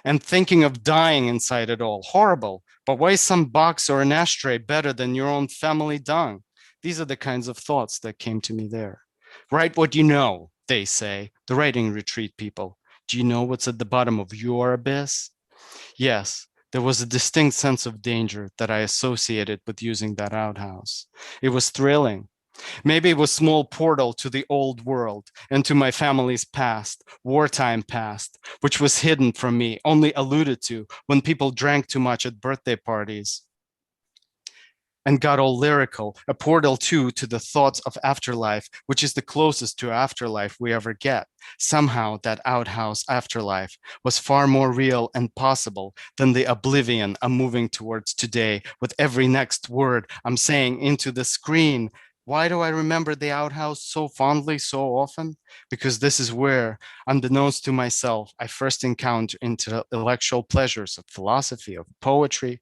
and thinking of dying inside it all. Horrible. But why is some box or an ashtray better than your own family dung? These are the kinds of thoughts that came to me there. Write what you know, they say, the writing retreat people. Do you know what's at the bottom of your abyss? Yes, there was a distinct sense of danger that I associated with using that outhouse. It was thrilling. Maybe it was a small portal to the old world and to my family's past, wartime past, which was hidden from me, only alluded to when people drank too much at birthday parties and got all lyrical, a portal too to the thoughts of afterlife, which is the closest to afterlife we ever get. Somehow that outhouse afterlife was far more real and possible than the oblivion I'm moving towards today with every next word I'm saying into the screen. Why do I remember the outhouse so fondly so often? Because this is where, unbeknownst to myself, I first encountered intellectual pleasures of philosophy, of poetry.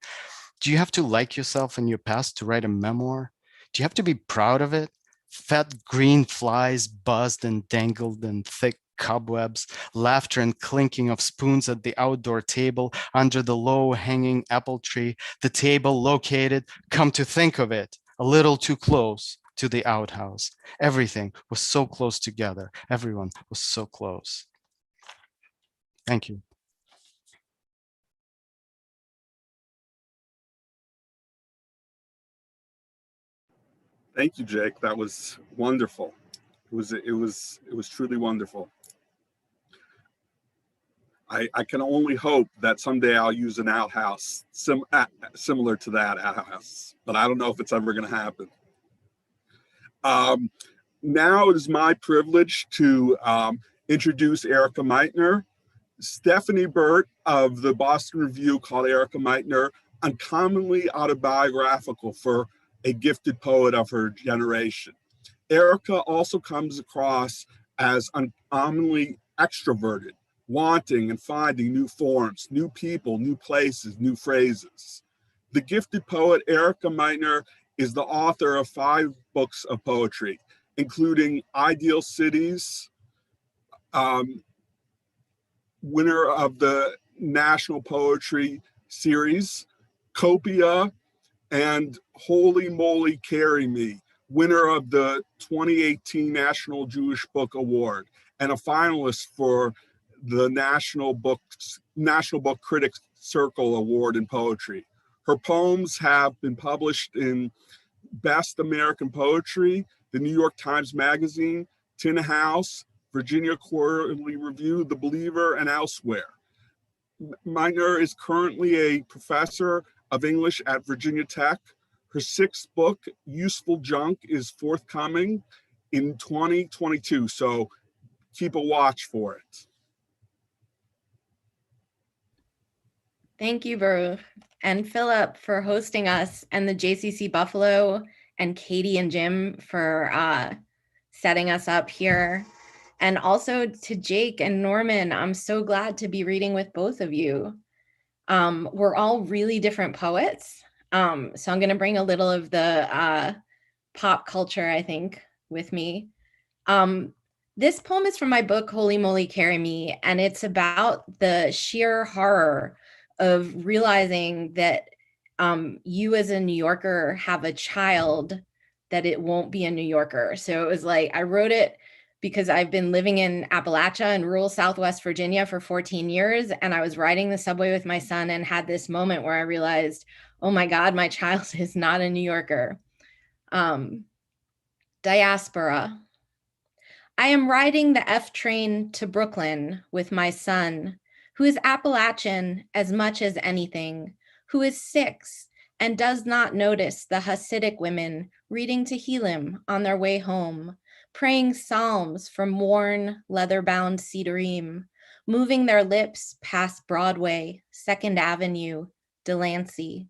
Do you have to like yourself and your past to write a memoir? Do you have to be proud of it? Fat green flies buzzed and dangled in thick cobwebs, laughter and clinking of spoons at the outdoor table under the low-hanging apple tree, the table located, come to think of it, a little too close to the outhouse. Everything was so close together. Everyone was so close. Thank you. Thank you, Jake. That was wonderful. It was truly wonderful. I can only hope that someday I'll use an outhouse similar to that outhouse, but I don't know if it's ever going to happen. Now it is my privilege to introduce Erika Meitner. Stephanie Burt of the Boston Review called Erika Meitner uncommonly autobiographical for a gifted poet of her generation. Erika also comes across as uncommonly extroverted, wanting and finding new forms, new people, new places, new phrases. The gifted poet Erika Meitner is the author of 5 books of poetry, including Ideal Cities, winner of the National Poetry Series, Copia, and Holy Moly Carry Me, winner of the 2018 National Jewish Book Award, and a finalist for the National Book Critics Circle Award in Poetry. Her poems have been published in Best American Poetry, the New York Times Magazine, Tin House, Virginia Quarterly Review, The Believer, and elsewhere. Meitner is currently a professor of English at Virginia Tech. Her 6th book, Useful Junk, is forthcoming in 2022, so keep a watch for it. Thank you, Baruch, and Philip for hosting us, and the JCC Buffalo, and Katie and Jim for setting us up here. And also to Jake and Norman, I'm so glad to be reading with both of you. We're all really different poets. So I'm going to bring a little of the pop culture, I think, with me. This poem is from my book, Holy Moly Carry Me, and it's about the sheer horror of realizing that you as a New Yorker have a child that it won't be a New Yorker. So it was like, I wrote it because I've been living in Appalachia in rural Southwest Virginia for 14 years. And I was riding the subway with my son and had this moment where I realized, oh my God, my child is not a New Yorker. Diaspora. I am riding the F train to Brooklyn with my son, who is Appalachian as much as anything, who is 6 and does not notice the Hasidic women reading Tehillim on their way home, praying psalms from worn, leather-bound Cedarim, moving their lips past Broadway, 2nd Avenue, Delancey.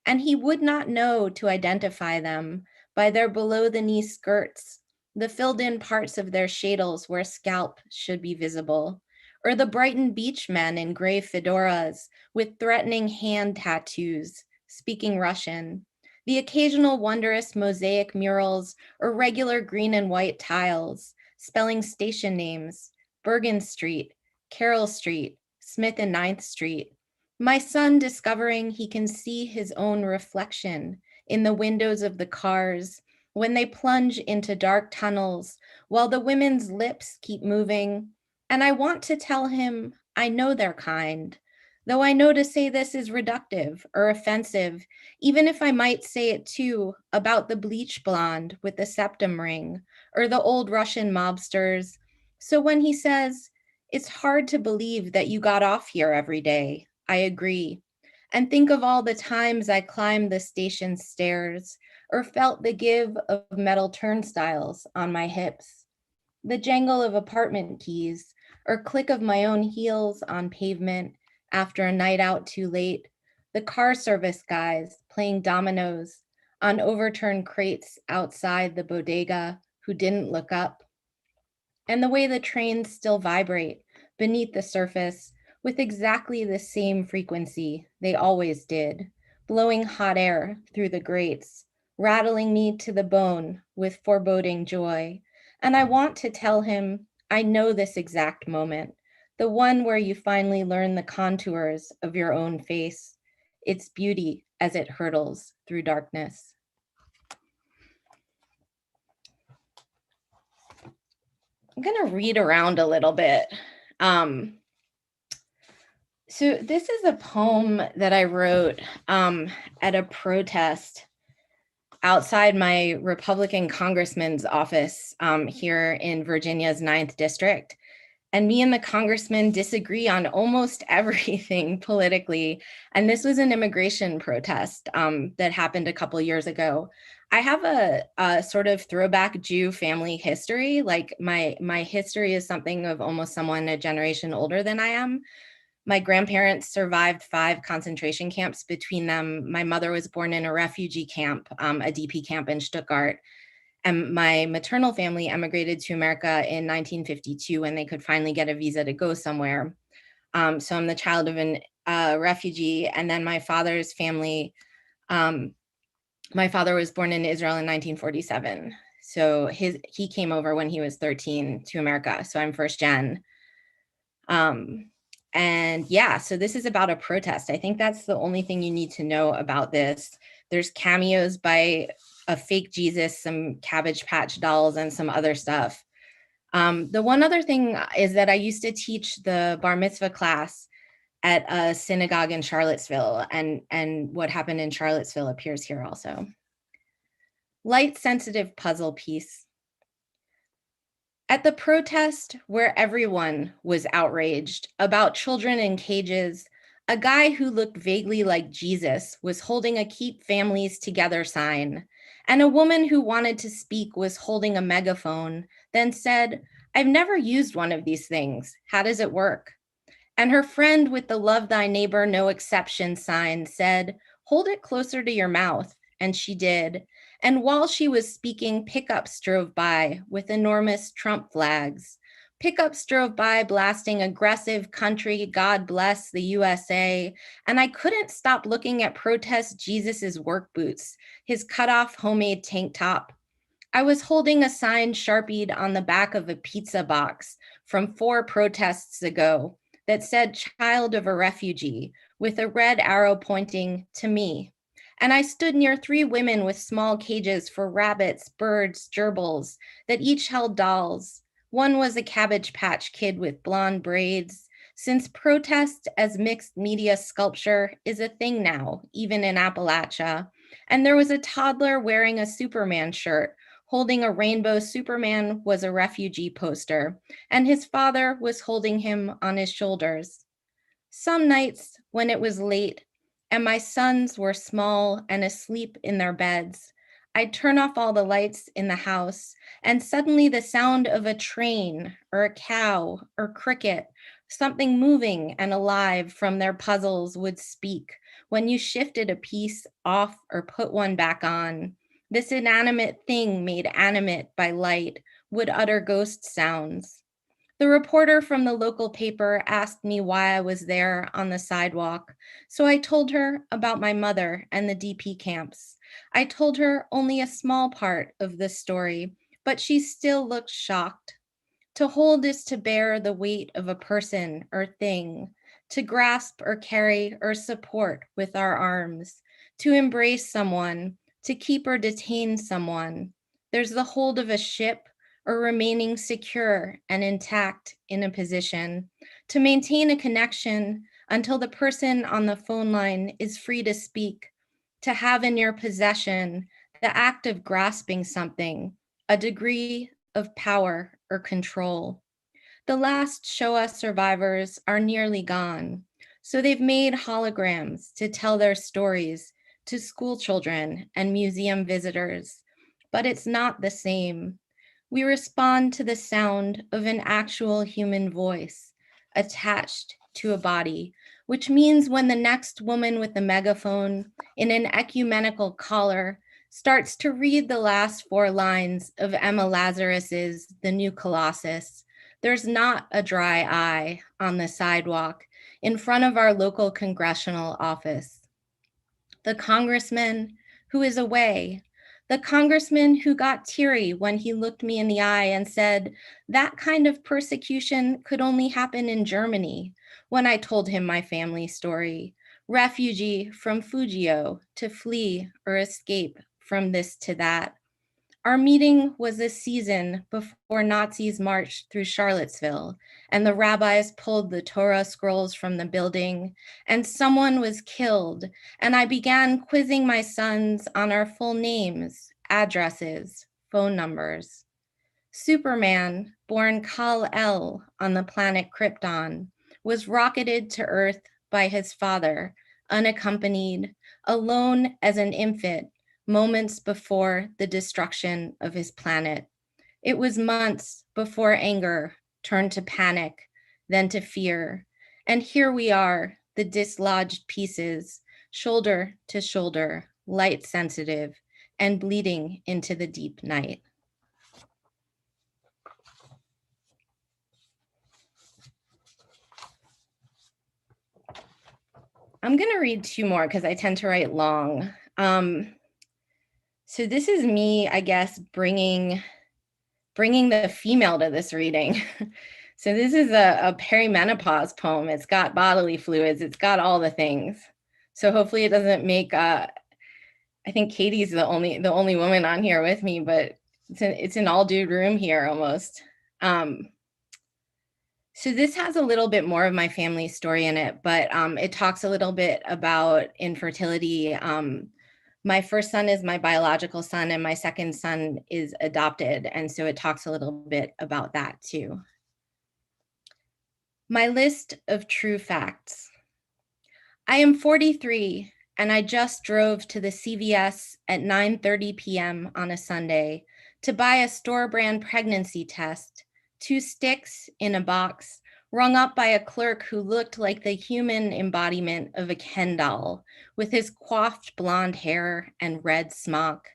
And he would not know to identify them by their below-the-knee skirts, the filled-in parts of their shadels where scalp should be visible, or the Brighton Beach men in gray fedoras with threatening hand tattoos, speaking Russian, the occasional wondrous mosaic murals or regular green and white tiles, spelling station names, Bergen Street, Carroll Street, Smith and 9th Street. My son discovering he can see his own reflection in the windows of the cars when they plunge into dark tunnels while the women's lips keep moving. And I want to tell him I know they're kind, though I know to say this is reductive or offensive, even if I might say it too about the bleach blonde with the septum ring or the old Russian mobsters. So when he says, it's hard to believe that you got off here every day, I agree. And think of all the times I climbed the station stairs or felt the give of metal turnstiles on my hips, the jangle of apartment keys or click of my own heels on pavement after a night out too late, the car service guys playing dominoes on overturned crates outside the bodega who didn't look up, and the way the trains still vibrate beneath the surface with exactly the same frequency they always did, blowing hot air through the grates, rattling me to the bone with foreboding joy. And I want to tell him, I know this exact moment, the one where you finally learn the contours of your own face, its beauty as it hurtles through darkness. I'm gonna read around a little bit. So this is a poem that I wrote at a protest outside my Republican congressman's office here in Virginia's 9th district. And me and the congressman disagree on almost everything politically. And this was an immigration protest that happened a couple of years ago. I have a sort of throwback Jew family history. Like my history is something of almost someone a generation older than I am. My grandparents survived 5 concentration camps between them. My mother was born in a refugee camp, a DP camp in Stuttgart. And my maternal family emigrated to America in 1952 when they could finally get a visa to go somewhere. So I'm the child of a refugee. And then my father's family, my father was born in Israel in 1947. So he came over when he was 13 to America. So I'm first gen. And yeah, so this is about a protest. I think that's the only thing you need to know about this. There's cameos by a fake Jesus, some Cabbage Patch dolls, and some other stuff. The one other thing is that I used to teach the bar mitzvah class at a synagogue in Charlottesville, and what happened in Charlottesville appears here also. Light sensitive puzzle piece. At the protest where everyone was outraged about children in cages, a guy who looked vaguely like Jesus was holding a Keep Families Together sign, and a woman who wanted to speak was holding a megaphone, then said, "I've never used one of these things. How does it work?" And her friend with the Love Thy Neighbor No Exception sign said, "Hold it closer to your mouth." And she did. And while she was speaking, pickups drove by with enormous Trump flags. Pickups drove by blasting aggressive country, God bless the USA. And I couldn't stop looking at protest Jesus's work boots, his cut-off homemade tank top. I was holding a sign Sharpied on the back of a pizza box from 4 protests ago that said child of a refugee with a red arrow pointing to me. And I stood near 3 women with small cages for rabbits, birds, gerbils that each held dolls. One was a Cabbage Patch Kid with blonde braids. Since protest as mixed media sculpture is a thing now, even in Appalachia. And there was a toddler wearing a Superman shirt, holding a rainbow Superman was a refugee poster, and his father was holding him on his shoulders. Some nights when it was late and my sons were small and asleep in their beds, I'd turn off all the lights in the house, and suddenly the sound of a train or a cow or cricket, something moving and alive from their puzzles would speak when you shifted a piece off or put one back on. This inanimate thing made animate by light would utter ghost sounds. The reporter from the local paper asked me why I was there on the sidewalk, so I told her about my mother and the DP camps. I told her only a small part of the story, but she still looked shocked. To hold is to bear the weight of a person or thing, to grasp or carry or support with our arms, to embrace someone, to keep or detain someone. There's the hold of a ship or remaining secure and intact in a position, to maintain a connection until the person on the phone line is free to speak, to have in your possession the act of grasping something, a degree of power or control. The last Shoah survivors are nearly gone, so they've made holograms to tell their stories to school children and museum visitors, but it's not the same. We respond to the sound of an actual human voice attached to a body, which means when the next woman with the megaphone in an ecumenical collar starts to read the last 4 lines of Emma Lazarus's The New Colossus, there's not a dry eye on the sidewalk in front of our local congressional office. The congressman who is away, the congressman who got teary when he looked me in the eye and said, that kind of persecution could only happen in Germany, when I told him my family story. Refugee from Fujio to flee or escape from this to that. Our meeting was a season before Nazis marched through Charlottesville and the rabbis pulled the Torah scrolls from the building and someone was killed, and I began quizzing my sons on our full names, addresses, phone numbers. Superman, born Kal-El on the planet Krypton, was rocketed to Earth by his father, unaccompanied, alone as an infant, moments before the destruction of his planet. It was months before anger turned to panic, then to fear. And here we are, the dislodged pieces, shoulder to shoulder, light sensitive, and bleeding into the deep night. I'm going to read two more because I tend to write long. So this is me, I guess, bringing the female to this reading. So this is a perimenopause poem. It's got bodily fluids. It's got all the things. So hopefully it doesn't make, I think Katie's the only woman on here with me, but it's an all dude room here almost. So this has a little bit more of my family story in it, but it talks a little bit about infertility. My first son is my biological son and my second son is adopted. And so it talks a little bit about that too. My list of true facts. I am 43 and I just drove to the CVS at 9:30 p.m. on a Sunday to buy a store brand pregnancy test, 2 sticks in a box, rung up by a clerk who looked like the human embodiment of a Ken doll, with his coiffed blonde hair and red smock,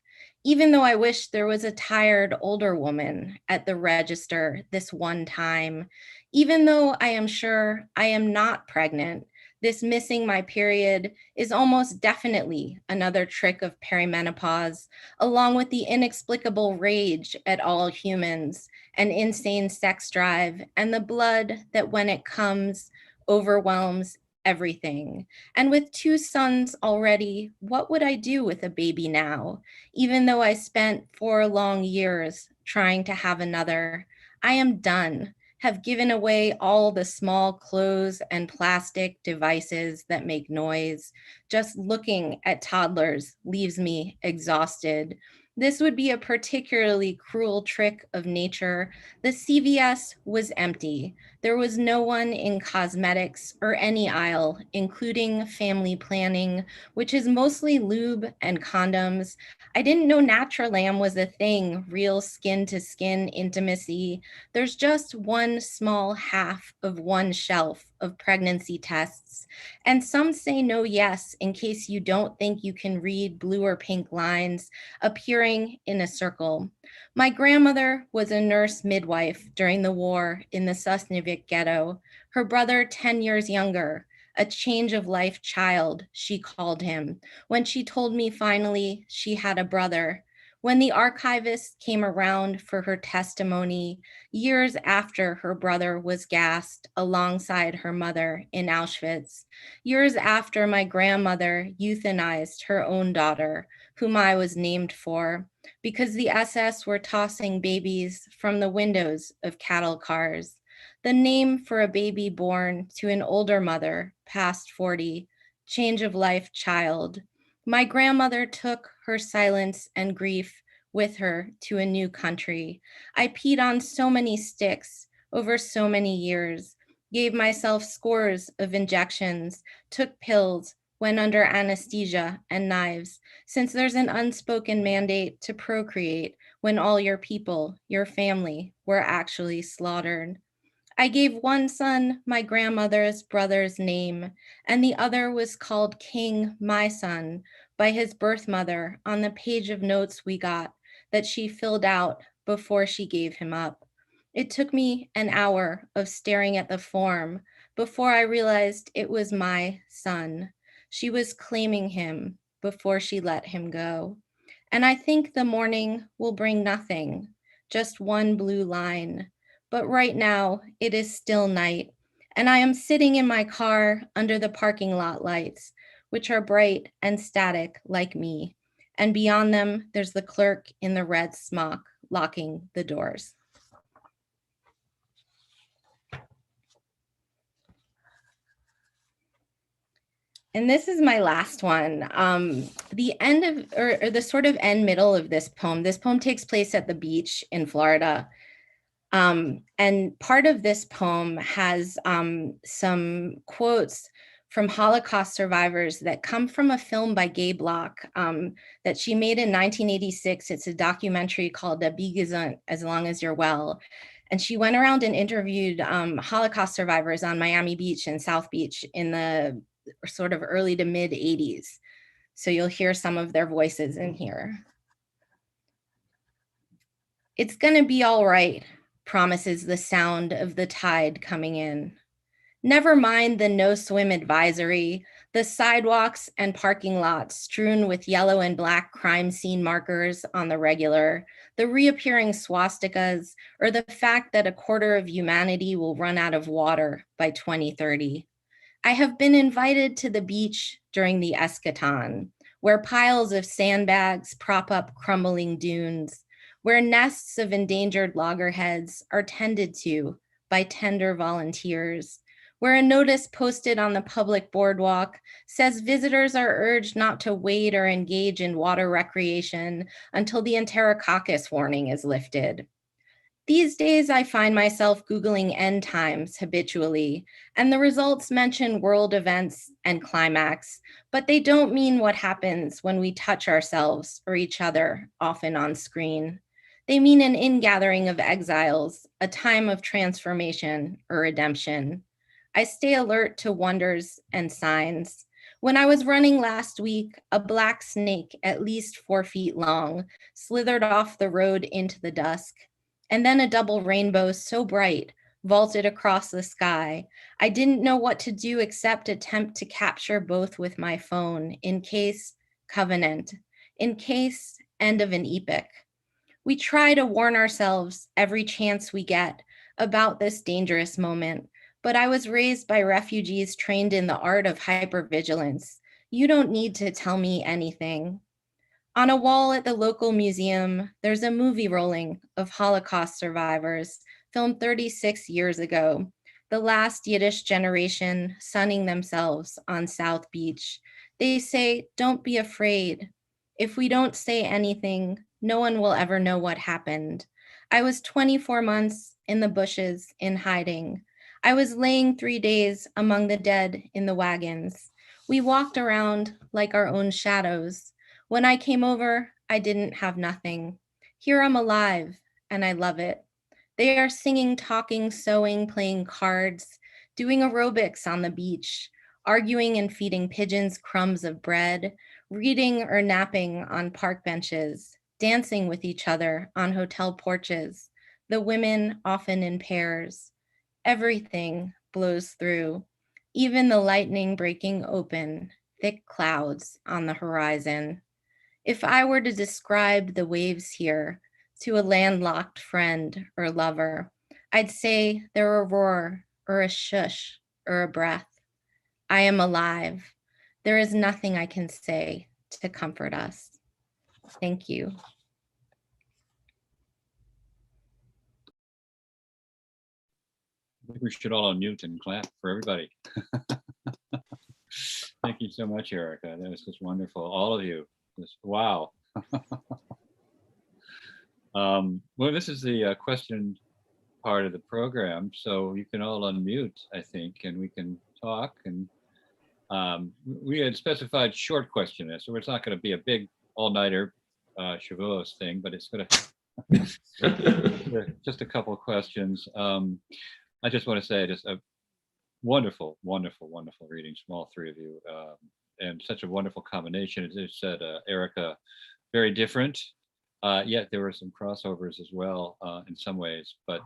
even though I wish there was a tired older woman at the register this one time, even though I am sure I am not pregnant. This missing my period is almost definitely another trick of perimenopause, along with the inexplicable rage at all humans, an insane sex drive, and the blood that when it comes overwhelms everything. And with 2 sons already, what would I do with a baby now? Even though I spent 4 long years trying to have another, I am done. Have given away all the small clothes and plastic devices that make noise. Just looking at toddlers leaves me exhausted. This would be a particularly cruel trick of nature. The CVS was empty. There was no one in cosmetics or any aisle, including family planning, which is mostly lube and condoms. I didn't know Naturalam was a thing, real skin to skin intimacy. There's just one small half of one shelf of pregnancy tests. And some say no yes in case you don't think you can read blue or pink lines appearing in a circle. My grandmother was a nurse midwife during the war in the Sosnowiec ghetto. Her brother, 10 years younger, a change of life child, she called him, when she told me finally she had a brother. When the archivist came around for her testimony, years after her brother was gassed alongside her mother in Auschwitz, years after my grandmother euthanized her own daughter, whom I was named for, because the SS were tossing babies from the windows of cattle cars. The name for a baby born to an older mother, past 40, change of life child. My grandmother took her silence and grief with her to a new country. I peed on so many sticks over so many years, gave myself scores of injections, took pills, went under anesthesia and knives, since there's an unspoken mandate to procreate when all your people, your family, were actually slaughtered. I gave one son my grandmother's brother's name, and the other was called King, my son, by his birth mother on the page of notes we got that she filled out before she gave him up. It took me an hour of staring at the form before I realized it was my son. She was claiming him before she let him go. And I think the morning will bring nothing, just one blue line. But right now it is still night, and I am sitting in my car under the parking lot lights, which are bright and static like me. And beyond them, there's the clerk in the red smock locking the doors. And this is my last one. The end of, or the sort of end middle of this poem takes place at the beach in Florida. And part of this poem has some quotes from Holocaust survivors that come from a film by Gay Block that she made in 1986. It's a documentary called Be Gesund, As Long As You're Well. And she went around and interviewed Holocaust survivors on Miami Beach and South Beach in the sort of early to mid 80s. So you'll hear some of their voices in here. It's gonna be all right, promises the sound of the tide coming in. Never mind the no swim advisory, the sidewalks and parking lots strewn with yellow and black crime scene markers on the regular, the reappearing swastikas, or the fact that a quarter of humanity will run out of water by 2030. I have been invited to the beach during the eschaton, where piles of sandbags prop up crumbling dunes, where nests of endangered loggerheads are tended to by tender volunteers, where a notice posted on the public boardwalk says visitors are urged not to wade or engage in water recreation until the Enterococcus warning is lifted. These days, I find myself Googling end times habitually, and the results mention world events and climax, but they don't mean what happens when we touch ourselves or each other, often on screen. They mean an ingathering of exiles, a time of transformation or redemption. I stay alert to wonders and signs. When I was running last week, a black snake at least 4 feet long slithered off the road into the dusk, and then a double rainbow so bright vaulted across the sky. I didn't know what to do except attempt to capture both with my phone in case covenant, in case end of an epoch. We try to warn ourselves every chance we get about this dangerous moment, but I was raised by refugees trained in the art of hypervigilance. You don't need to tell me anything. On a wall at the local museum, there's a movie rolling of Holocaust survivors, filmed 36 years ago, the last Yiddish generation sunning themselves on South Beach. They say, don't be afraid. If we don't say anything, no one will ever know what happened. I was 24 months in the bushes in hiding. I was laying 3 days among the dead in the wagons. We walked around like our own shadows. When I came over, I didn't have nothing. Here I'm alive, and I love it. They are singing, talking, sewing, playing cards, doing aerobics on the beach, arguing and feeding pigeons crumbs of bread, reading or napping on park benches, dancing with each other on hotel porches, the women often in pairs. Everything blows through, even the lightning breaking open, thick clouds on the horizon. If I were to describe the waves here to a landlocked friend or lover, I'd say they're a roar or a shush or a breath. I am alive. There is nothing I can say to comfort us. Thank you. I think we should all unmute and clap for everybody. Thank you so much, Erica. That was just wonderful. All of you. Just, wow. Well, this is the question part of the program, so you can all unmute, I think, and we can talk. And we had specified short questionnaire, so it's not going to be a big all-nighter Shavuos thing, but it's going to just a couple of questions. I just want to say just a wonderful, wonderful, wonderful readings from all three of you, and such a wonderful combination. As you said, Erica, very different, yet there were some crossovers as well in some ways, but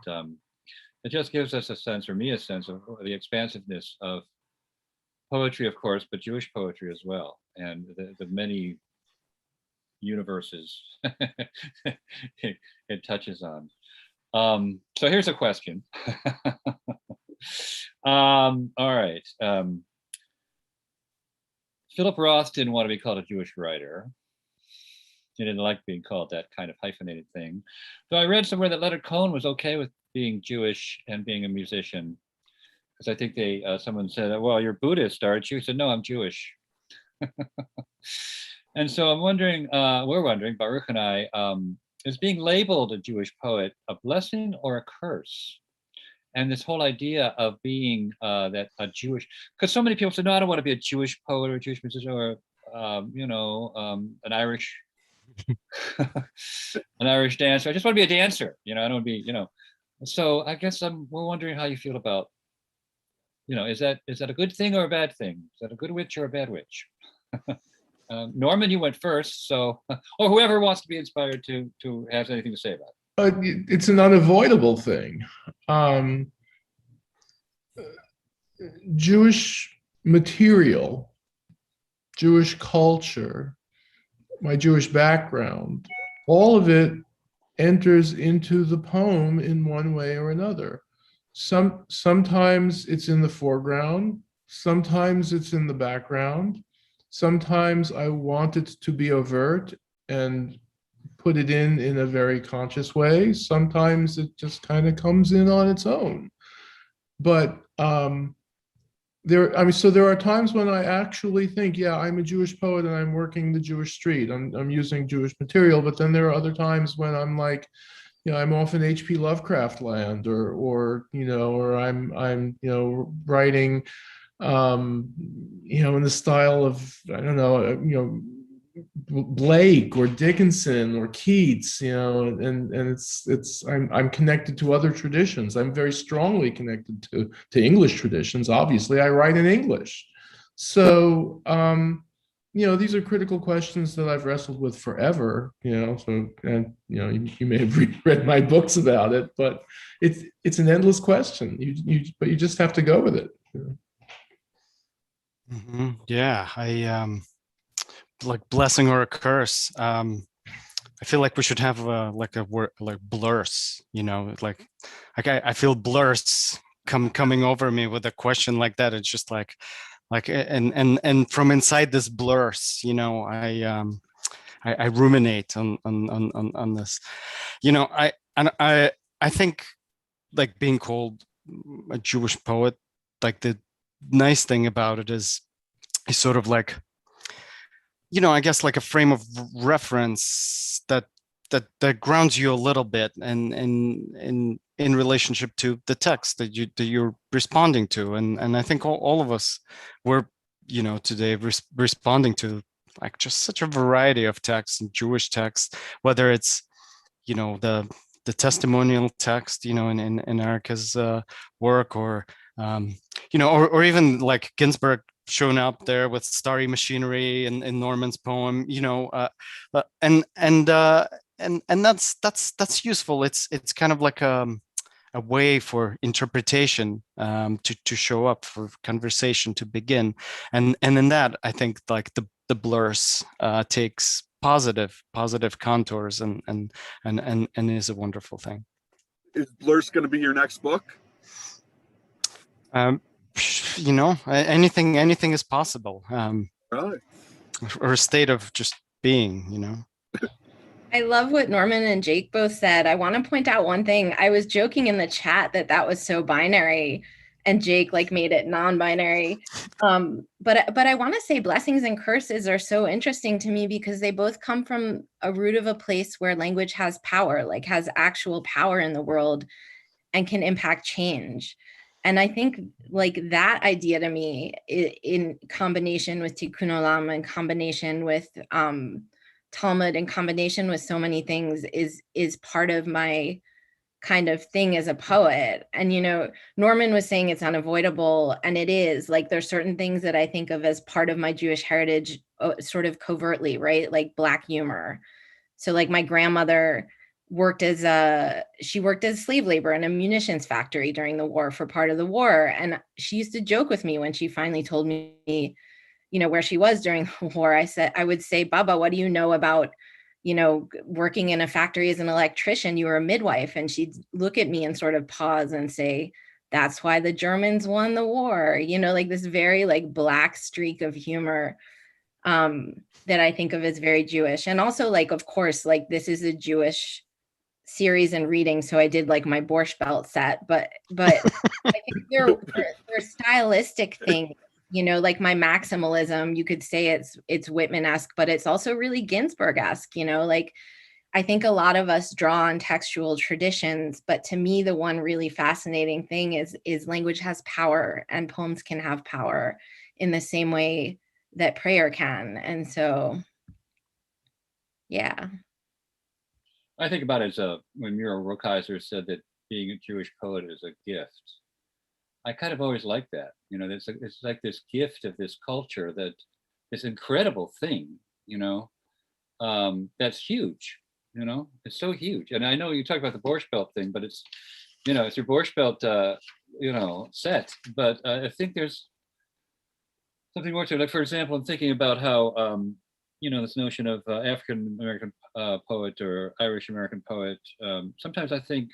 it just gives us a sense, or me a sense, of the expansiveness of poetry, of course, but Jewish poetry as well, and the many universes it touches on. So here's a question. All right. Philip Roth didn't want to be called a Jewish writer. He didn't like being called that kind of hyphenated thing. So I read somewhere that Leonard Cohen was okay with being Jewish and being a musician. Because I think someone said, well, you're Buddhist, aren't you? He said, no, I'm Jewish. And so I'm wondering, we're wondering, Baruch and I, is being labeled a Jewish poet a blessing or a curse? And this whole idea of being that a Jewish, because so many people say, no, I don't want to be a Jewish poet or a Jewish musician or, an Irish, an Irish dancer. I just want to be a dancer. I don't want to be, So I guess we're wondering how you feel about, is that a good thing or a bad thing? Is that a good witch or a bad witch? Norman, you went first, so, or whoever wants to be inspired to have anything to say about it. It's an unavoidable thing. Jewish material, Jewish culture, my Jewish background, all of it enters into the poem in one way or another. Sometimes it's in the foreground, sometimes it's in the background. Sometimes I want it to be overt and put it in a very conscious way. Sometimes it just kind of comes in on its own. But there are times when I actually think, yeah, I'm a Jewish poet and I'm working the Jewish street. I'm using Jewish material. But then there are other times when I'm like, I'm off in H.P. Lovecraft land, or I'm writing, in the style of, I don't know, Blake or Dickinson or Keats, and I'm connected to other traditions. I'm very strongly connected to English traditions. Obviously, I write in English. So, these are critical questions that I've wrestled with forever, so, and, you may have read my books about it, but it's an endless question. But you just have to go with it. Mm-hmm. Yeah, I like blessing or a curse. I feel like we should have a word like blurs. I feel blurs coming over me with a question like that. It's just like and from inside this blurs, I ruminate on this. I think like being called a Jewish poet, like the nice thing about it is sort of like, I guess like a frame of reference that grounds you a little bit and in relationship to the text that you're responding to, and I think all of us were today responding to like just such a variety of texts and Jewish texts, whether it's the testimonial text in Erica's work, or or even like Ginsberg shown up there with Starry Machinery in Norman's poem, and that's useful. It's kind of like a way for interpretation to show up, for conversation to begin, and in that I think like the blurs takes positive contours and is a wonderful thing. Is Blurs going to be your next book? Anything is possible. Right. Or a state of just being, I love what Norman and Jake both said. I want to point out one thing. I was joking in the chat that was so binary, and Jake like made it non-binary. But I want to say blessings and curses are so interesting to me because they both come from a root of a place where language has power, like has actual power in the world and can impact change. And I think like that idea to me, in combination with Tikkun Olam, in combination with Talmud, in combination with so many things, is part of my kind of thing as a poet. And Norman was saying it's unavoidable, and it is. Like there's certain things that I think of as part of my Jewish heritage, sort of covertly, right? Like Black humor. So like my grandmother worked as slave labor in a munitions factory during the war, for part of the war. And she used to joke with me when she finally told me, where she was during the war. I would say, Baba, what do you know about, working in a factory as an electrician? You were a midwife. And she'd look at me and sort of pause and say, that's why the Germans won the war. Like this very like Black streak of humor that I think of as very Jewish. And also like, of course, like this is a Jewish series and reading, so I did like my Borscht Belt set, but I think they're stylistic things, like my maximalism, you could say it's Whitman-esque, but it's also really Ginsberg-esque, like I think a lot of us draw on textual traditions, but to me, the one really fascinating thing is language has power, and poems can have power in the same way that prayer can. And so, yeah. I think about it as when Muriel Rukeyser said that being a Jewish poet is a gift. I kind of always like that. You know, it's like this gift of this culture, that this incredible thing, you know, that's huge. You know, it's so huge. And I know you talk about the Borscht Belt thing, but it's, you know, it's your Borscht Belt, you know, set. But I think there's something more to it. Like, for example, I'm thinking about how, you know, this notion of African American poet or Irish American poet. Sometimes I think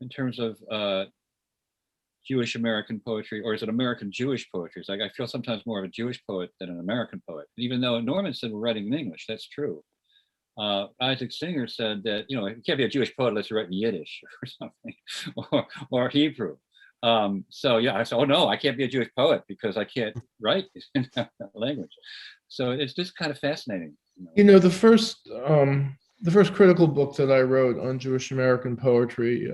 in terms of Jewish American poetry, or is it American Jewish poetry? It's like I feel sometimes more of a Jewish poet than an American poet. Even though Norman said we're writing in English, that's true. Isaac Singer said that, you know, you can't be a Jewish poet unless you write in Yiddish or something, or Hebrew. So yeah, I said, oh no, I can't be a Jewish poet because I can't write in that language. So it's just kind of fascinating. You know, the first critical book that I wrote on Jewish American poetry,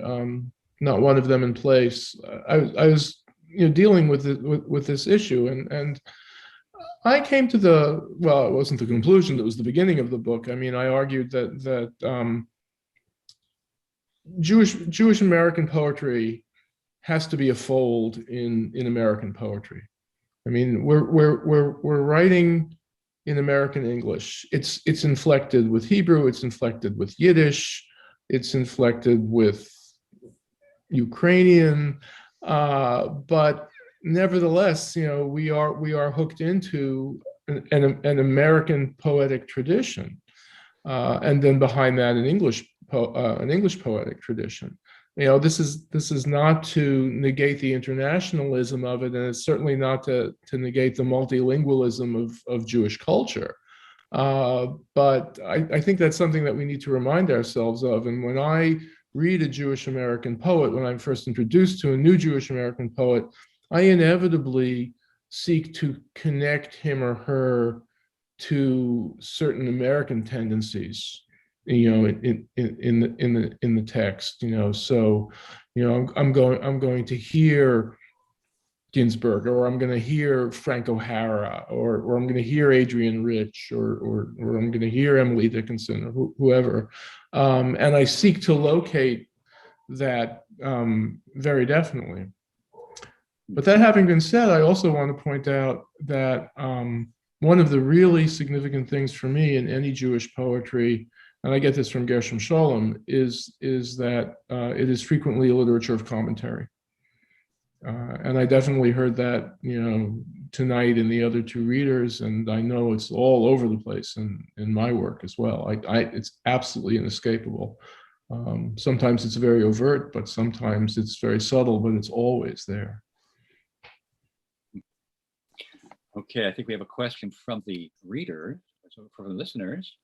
not one of them in place, I was, you know, dealing with this issue, and I came to well, it wasn't the conclusion, it was the beginning of the book. I mean, I argued that Jewish American poetry has to be a fold in American poetry. I mean, we're writing in American English. It's inflected with Hebrew, it's inflected with Yiddish, it's inflected with Ukrainian, but nevertheless, you know, we are hooked into an American poetic tradition, and then behind that, an English poetic tradition. You know, this is not to negate the internationalism of it, and it's certainly not to negate the multilingualism of Jewish culture. But I think that's something that we need to remind ourselves of. And when I read a Jewish American poet, when I'm first introduced to a new Jewish American poet, I inevitably seek to connect him or her to certain American tendencies, you know, in the text, you know. So, you know, I'm going to hear Ginsberg, or I'm going to hear Frank O'Hara, or I'm going to hear Adrienne Rich, or I'm going to hear Emily Dickinson, or whoever, and I seek to locate that very definitely. But that having been said, I also want to point out that one of the really significant things for me in any Jewish poetry, and I get this from Gershom Scholem, is that it is frequently a literature of commentary. And I definitely heard that, you know, tonight in the other two readers, and I know it's all over the place in my work as well. It's absolutely inescapable. Sometimes it's very overt, but sometimes it's very subtle, but it's always there. Okay, I think we have a question from the reader, from the listeners.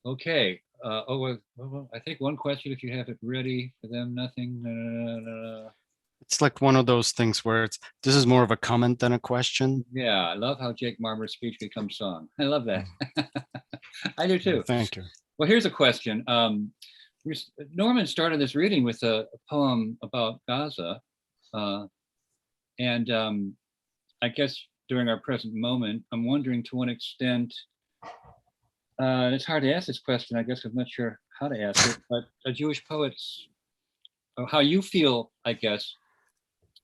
Okay. I think one question, if you have it ready for them, nothing. It's like one of those things where this is more of a comment than a question. Yeah, I love how Jake Marmer's speech becomes song. I love that. I do too. Thank you. Well, here's a question. Norman started this reading with a poem about Gaza. And I guess during our present moment, I'm wondering to what extent, it's hard to ask this question, I guess I'm not sure how to ask it, but a Jewish poet's, or how you feel, I guess,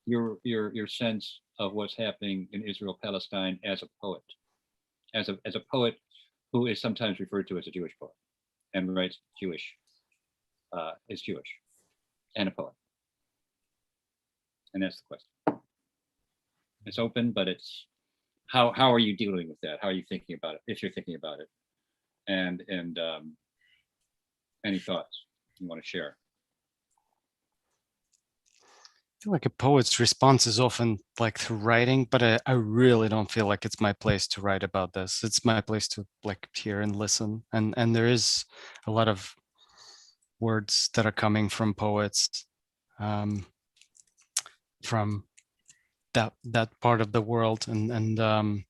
your sense of what's happening in Israel, Palestine as a poet, as a poet who is sometimes referred to as a Jewish poet and writes Jewish, is Jewish and a poet. And that's the question. It's open, but it's how are you dealing with that? How are you thinking about it, if you're thinking about it? And any thoughts you want to share? I feel like a poet's response is often like through writing, but I really don't feel like it's my place to write about this. It's my place to like hear and listen. And there is a lot of words that are coming from poets, from that part of the world, and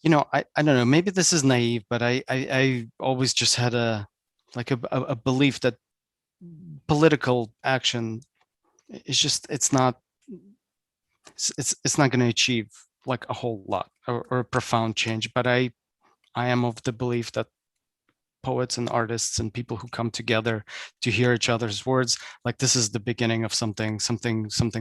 I don't know, maybe this is naive, but I always just had a belief that political action is just, it's not going to achieve like a whole lot or a profound change. But I am of the belief that poets and artists and people who come together to hear each other's words, like this is the beginning of something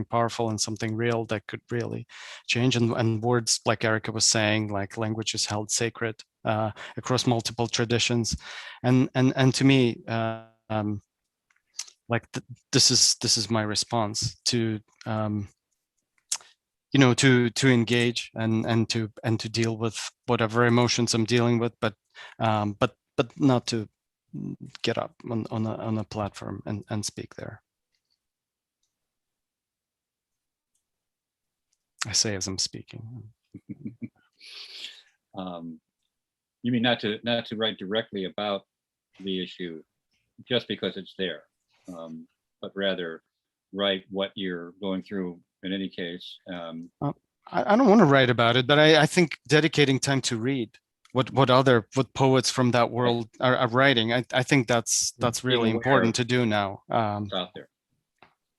powerful and something real that could really change. And words, like Erica was saying, like language is held sacred across multiple traditions, and to me, this is my response to to engage and to deal with whatever emotions I'm dealing with, but not to get up on a platform and speak there. I say as I'm speaking. You mean not to write directly about the issue just because it's there, but rather write what you're going through in any case. I don't want to write about it, but I think dedicating time to read what poets from that world are writing, I think that's really important to do now. Out there.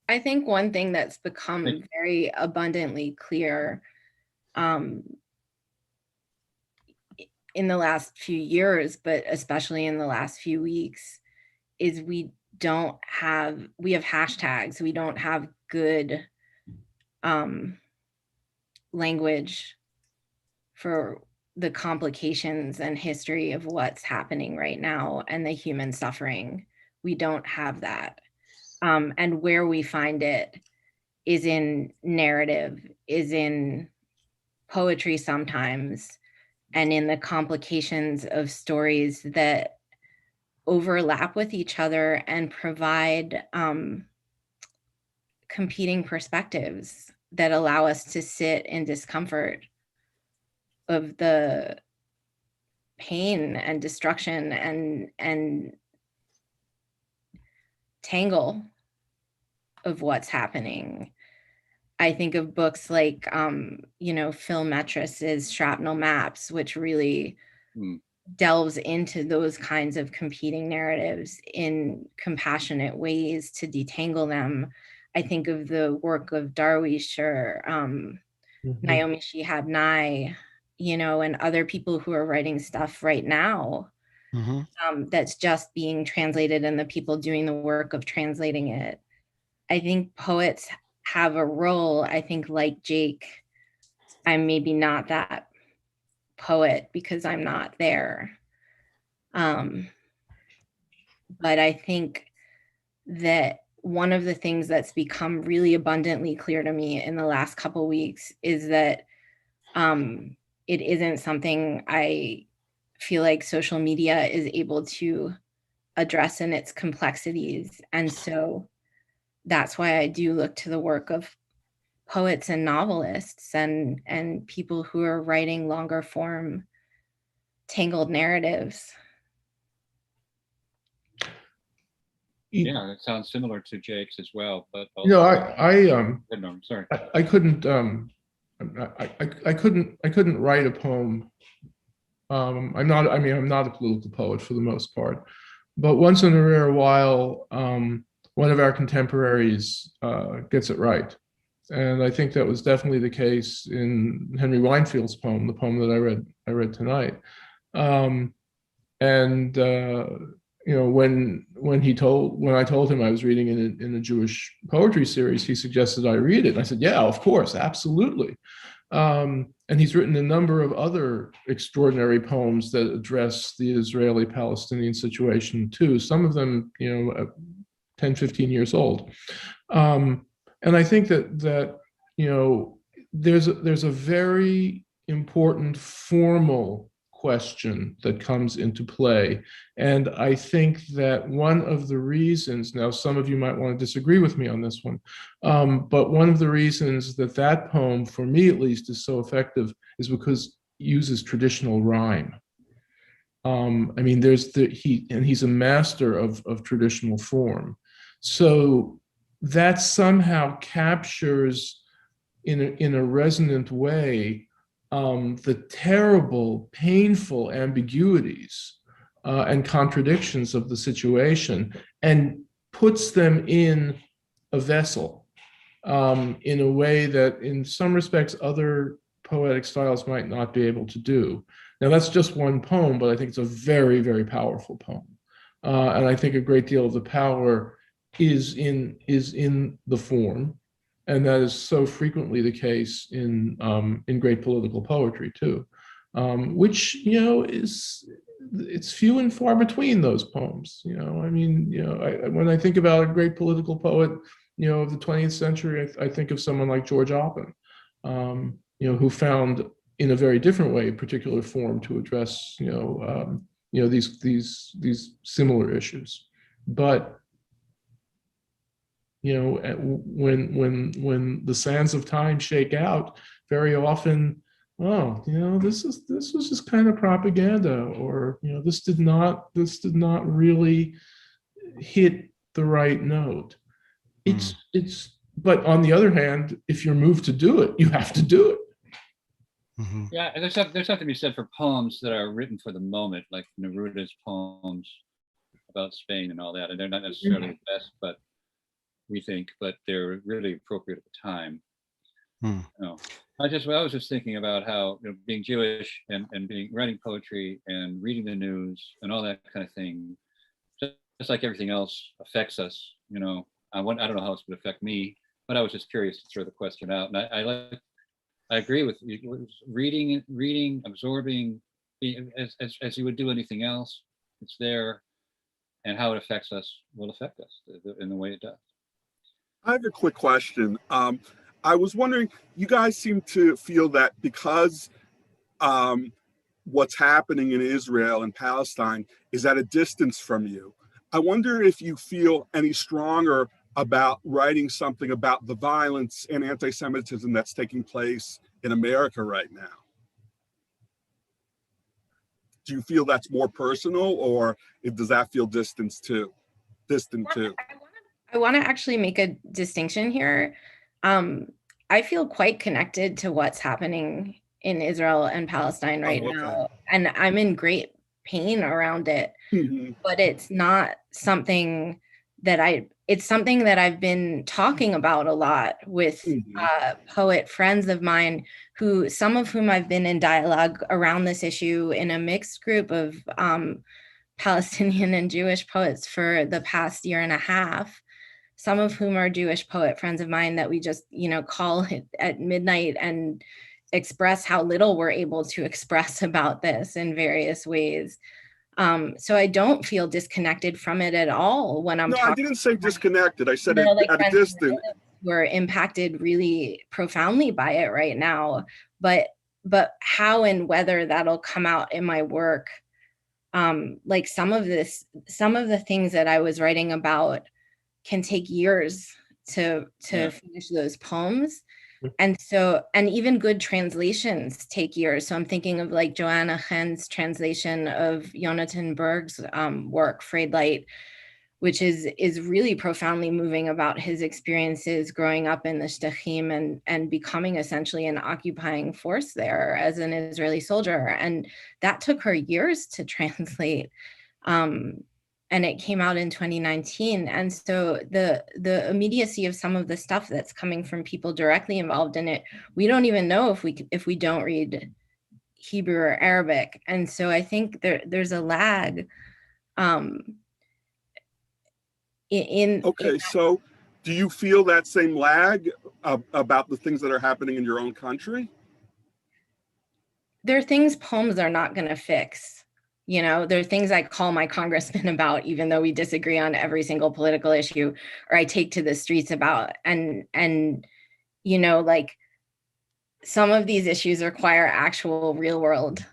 I think one thing that's become very abundantly clear in the last few years, but especially in the last few weeks, is we have hashtags. We don't have good language for the complications and history of what's happening right now and the human suffering. We don't have that. And where we find it is in narrative, is in poetry sometimes, and in the complications of stories that overlap with each other and provide competing perspectives that allow us to sit in discomfort of the pain and destruction and tangle of what's happening. I think of books like, Phil Metris's Shrapnel Maps, which really delves into those kinds of competing narratives in compassionate ways to detangle them. I think of the work of Darwish or Naomi Shihab Nye, and other people who are writing stuff right now that's just being translated, and the people doing the work of translating it. I think poets have a role. I think, like Jake, I'm maybe not that poet because I'm not there. But I think that one of the things that's become really abundantly clear to me in the last couple of weeks is that it isn't something I feel like social media is able to address in its complexities. And so that's why I do look to the work of poets and novelists and people who are writing longer form tangled narratives. Yeah, that sounds similar to Jake's as well, but I'm sorry. I couldn't I couldn't write a poem. I'm not a political poet for the most part, but once in a rare while, one of our contemporaries gets it right. And I think that was definitely the case in Henry Weinfield's poem, the poem that I read tonight. When I told him I was reading in a Jewish poetry series, he suggested I read it. And I said, yeah, of course, absolutely. And he's written a number of other extraordinary poems that address the Israeli-Palestinian situation too. Some of them, 10, 15 years old. And I think that there's a very important formal question that comes into play. And I think that one of the reasons, now some of you might want to disagree with me on this one, but one of the reasons that poem, for me at least, is so effective is because it uses traditional rhyme. He's a master of traditional form. So that somehow captures in a resonant way the terrible, painful ambiguities and contradictions of the situation and puts them in a vessel in a way that in some respects other poetic styles might not be able to do. Now that's just one poem, but I think it's a very, very powerful poem. And I think a great deal of the power is in the form. And that is so frequently the case in great political poetry too, which, you know, it's few and far between those poems. You know, I mean, you know, when I think about a great political poet, you know, of the 20th century, I think of someone like George Oppen, you know, who found in a very different way a particular form to address, you know, these similar issues. But you know, when the sands of time shake out, very often, oh, you know, this was just kind of propaganda, or you know, this did not really hit the right note. But on the other hand, if you're moved to do it, you have to do it. Mm-hmm. Yeah, and there's something to be said for poems that are written for the moment, like Neruda's poems about Spain and all that, and they're not necessarily the best, but we think, but they're really appropriate at the time. You know, I was just thinking about how, you know, being Jewish and writing poetry and reading the news and all that kind of thing, just like everything else affects us. You know, I don't know how it's going to affect me, but I was just curious to throw the question out. And I agree with you. Reading, absorbing, as you would do anything else. It's there, and how it affects us will affect us in the way it does. I have a quick question. I was wondering, you guys seem to feel that because what's happening in Israel and Palestine is at a distance from you. I wonder if you feel any stronger about writing something about the violence and anti-Semitism that's taking place in America right now. Do you feel that's more personal, or does that feel distant too? I want to actually make a distinction here. I feel quite connected to what's happening in Israel and Palestine right now, and I'm in great pain around it. Mm-hmm. But it's not something that it's something that I've been talking about a lot with poet friends of mine, some of whom I've been in dialogue around this issue in a mixed group of Palestinian and Jewish poets for the past year and a half. Some of whom are Jewish poet friends of mine that we just, you know, call at midnight and express how little we're able to express about this in various ways. So I don't feel disconnected from it at all when I'm talking. No, I didn't say disconnected. I said at a distance. We're impacted really profoundly by it right now. But how and whether that'll come out in my work, like some of the things that I was writing about can take years to finish those poems. And even good translations take years. So I'm thinking of like Joanna Hen's translation of Jonathan Berg's work, Freidlight, which is really profoundly moving about his experiences growing up in the Shtachim and becoming essentially an occupying force there as an Israeli soldier. And that took her years to translate. And it came out in 2019. And so the immediacy of some of the stuff that's coming from people directly involved in it, we don't even know if we don't read Hebrew or Arabic. And so I think there's a lag. So do you feel that same lag about the things that are happening in your own country? There are things poems are not going to fix. You know, there are things I call my congressman about, even though we disagree on every single political issue, or I take to the streets about. And you know, like some of these issues require actual real world,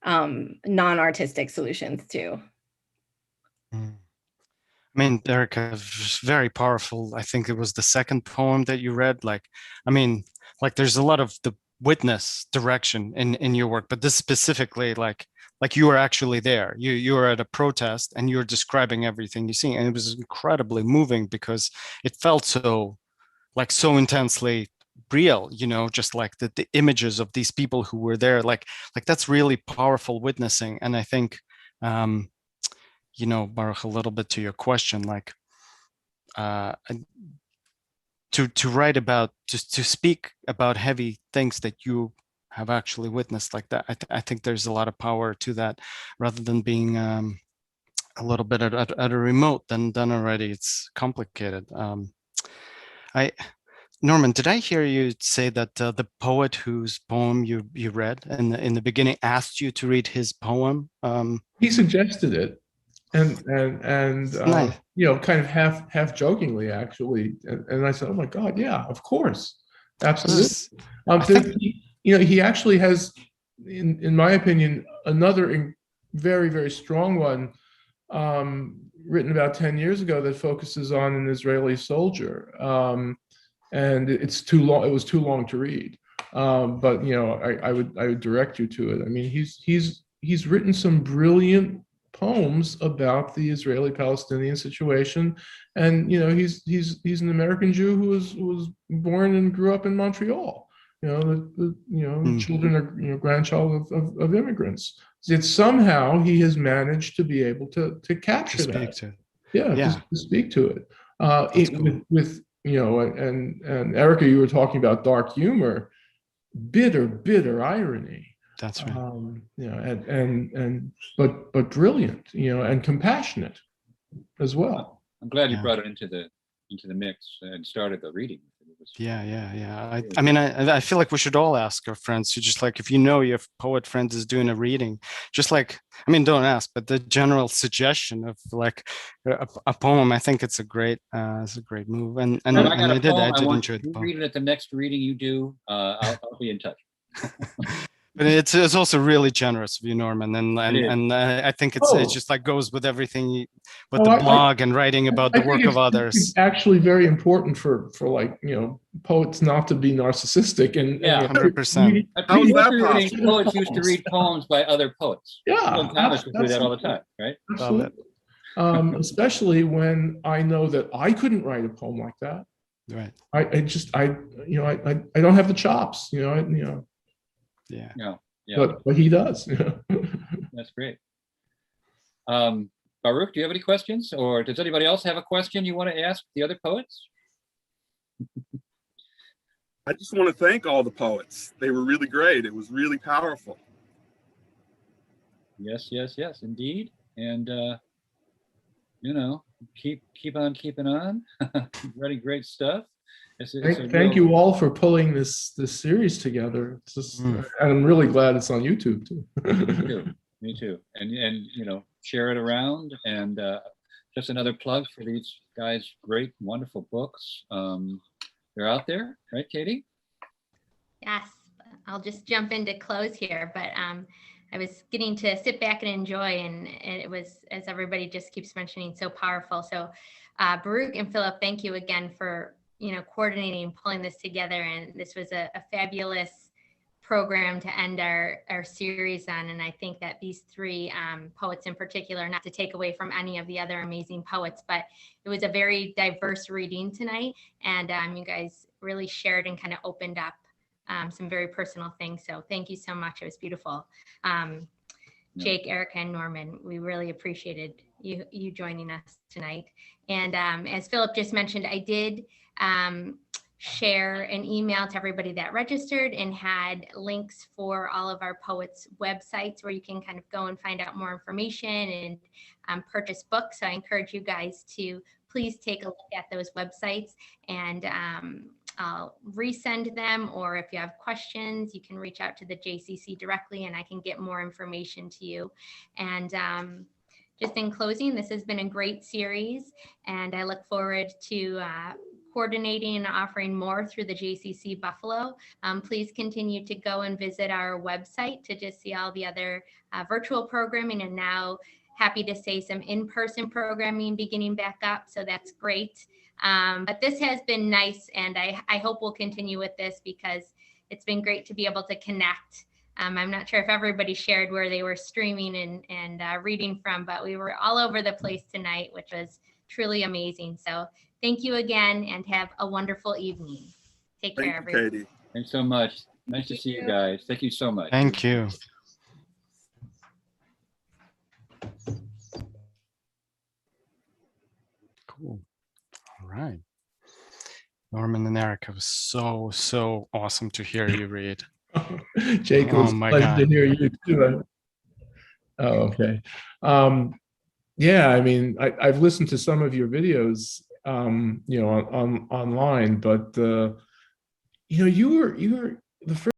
non-artistic solutions too. I mean, Erica, very powerful. I think it was the second poem that you read. Like, I mean, like there's a lot of the witness direction in your work, but this specifically, like you were actually there. You were at a protest and you were describing everything you see, and it was incredibly moving because it felt so intensely real, just like the images of these people who were there, like that's really powerful witnessing. And I think, Baruch, a little bit to your question, like to write about, just to speak about heavy things that you have actually witnessed like that. I think there's a lot of power to that, rather than being a little bit at a remote. Then already it's complicated. Norman, did I hear you say that the poet whose poem you read in the beginning asked you to read his poem? He suggested it, and Nice. kind of half jokingly, actually. And I said, "Oh my God, yeah, of course, absolutely." I think- He actually has, in my opinion, another very, very strong one, written about 10 years ago, that focuses on an Israeli soldier. And it's too long. It was too long to read. But I would direct you to it. I mean, he's written some brilliant poems about the Israeli-Palestinian situation, and he's an American Jew who was born and grew up in Montreal. Children are grandchild of immigrants. It's somehow he has managed to be able to capture that. To speak to it. With and Erica, you were talking about dark humor, bitter irony. That's right. But brilliant, and compassionate as well. I'm glad you brought it into the mix and started the reading. Yeah. I mean, I feel like we should all ask our friends to, just like, if your poet friend is doing a reading, just like, I mean, don't ask, but the general suggestion of like a poem, I think it's a great move. And I did enjoy the poem. Read it at the next reading you do. I'll be in touch. But it's also really generous of you, Norman, and I think it's just like goes with everything, with the blog and writing about the work of others. It's actually very important for like poets not to be narcissistic and 100%. Poets used to read poems by other poets. Yeah, Thomas would do that all the time, right? Absolutely. Especially when I know that I couldn't write a poem like that. Right. I don't have the chops. Yeah. But he does. That's great. Baruch, do you have any questions, or does anybody else have a question you want to ask the other poets? I just want to thank all the poets. They were really great. It was really powerful. Yes, indeed. And keep on keeping on. Writing great stuff. Thank you all for pulling this series together. And I'm really glad it's on YouTube too. Me too. And share it around. And just another plug for these guys' great, wonderful books. They're out there, right, Katie? Yes, I'll just jump in to close here, but I was getting to sit back and enjoy, and it was, as everybody just keeps mentioning, so powerful. So Baruch and Philip, thank you again for coordinating and pulling this together. And this was a fabulous program to end our series on. And I think that these three poets in particular, not to take away from any of the other amazing poets, but it was a very diverse reading tonight. And you guys really shared and kind of opened up some very personal things. So thank you so much. It was beautiful. Jake, Erica, and Norman, we really appreciated you joining us tonight. And as Philip just mentioned, I did share an email to everybody that registered and had links for all of our poets' websites where you can kind of go and find out more information and purchase books. So I encourage you guys to please take a look at those websites, and I'll resend them, or if you have questions, you can reach out to the JCC directly and I can get more information to you. And just in closing, this has been a great series, and I look forward to coordinating and offering more through the JCC Buffalo. Please continue to go and visit our website to just see all the other virtual programming, and now happy to say some in-person programming beginning back up. So that's great. But this has been nice, and I hope we'll continue with this because it's been great to be able to connect. I'm not sure if everybody shared where they were streaming and reading from, but we were all over the place tonight, which was truly amazing. So thank you again, and have a wonderful evening. Take care, Thank you, everyone. Katie. Thanks so much. Nice to see you guys. Thank you so much. Thank you. Cool. All right. Norman and Erica, it was so awesome to hear you read. Jake, it was Oh a my pleasure God. to hear you too. Oh, okay. Yeah, I mean, I've listened to some of your videos, you know, online, but you know, you were the first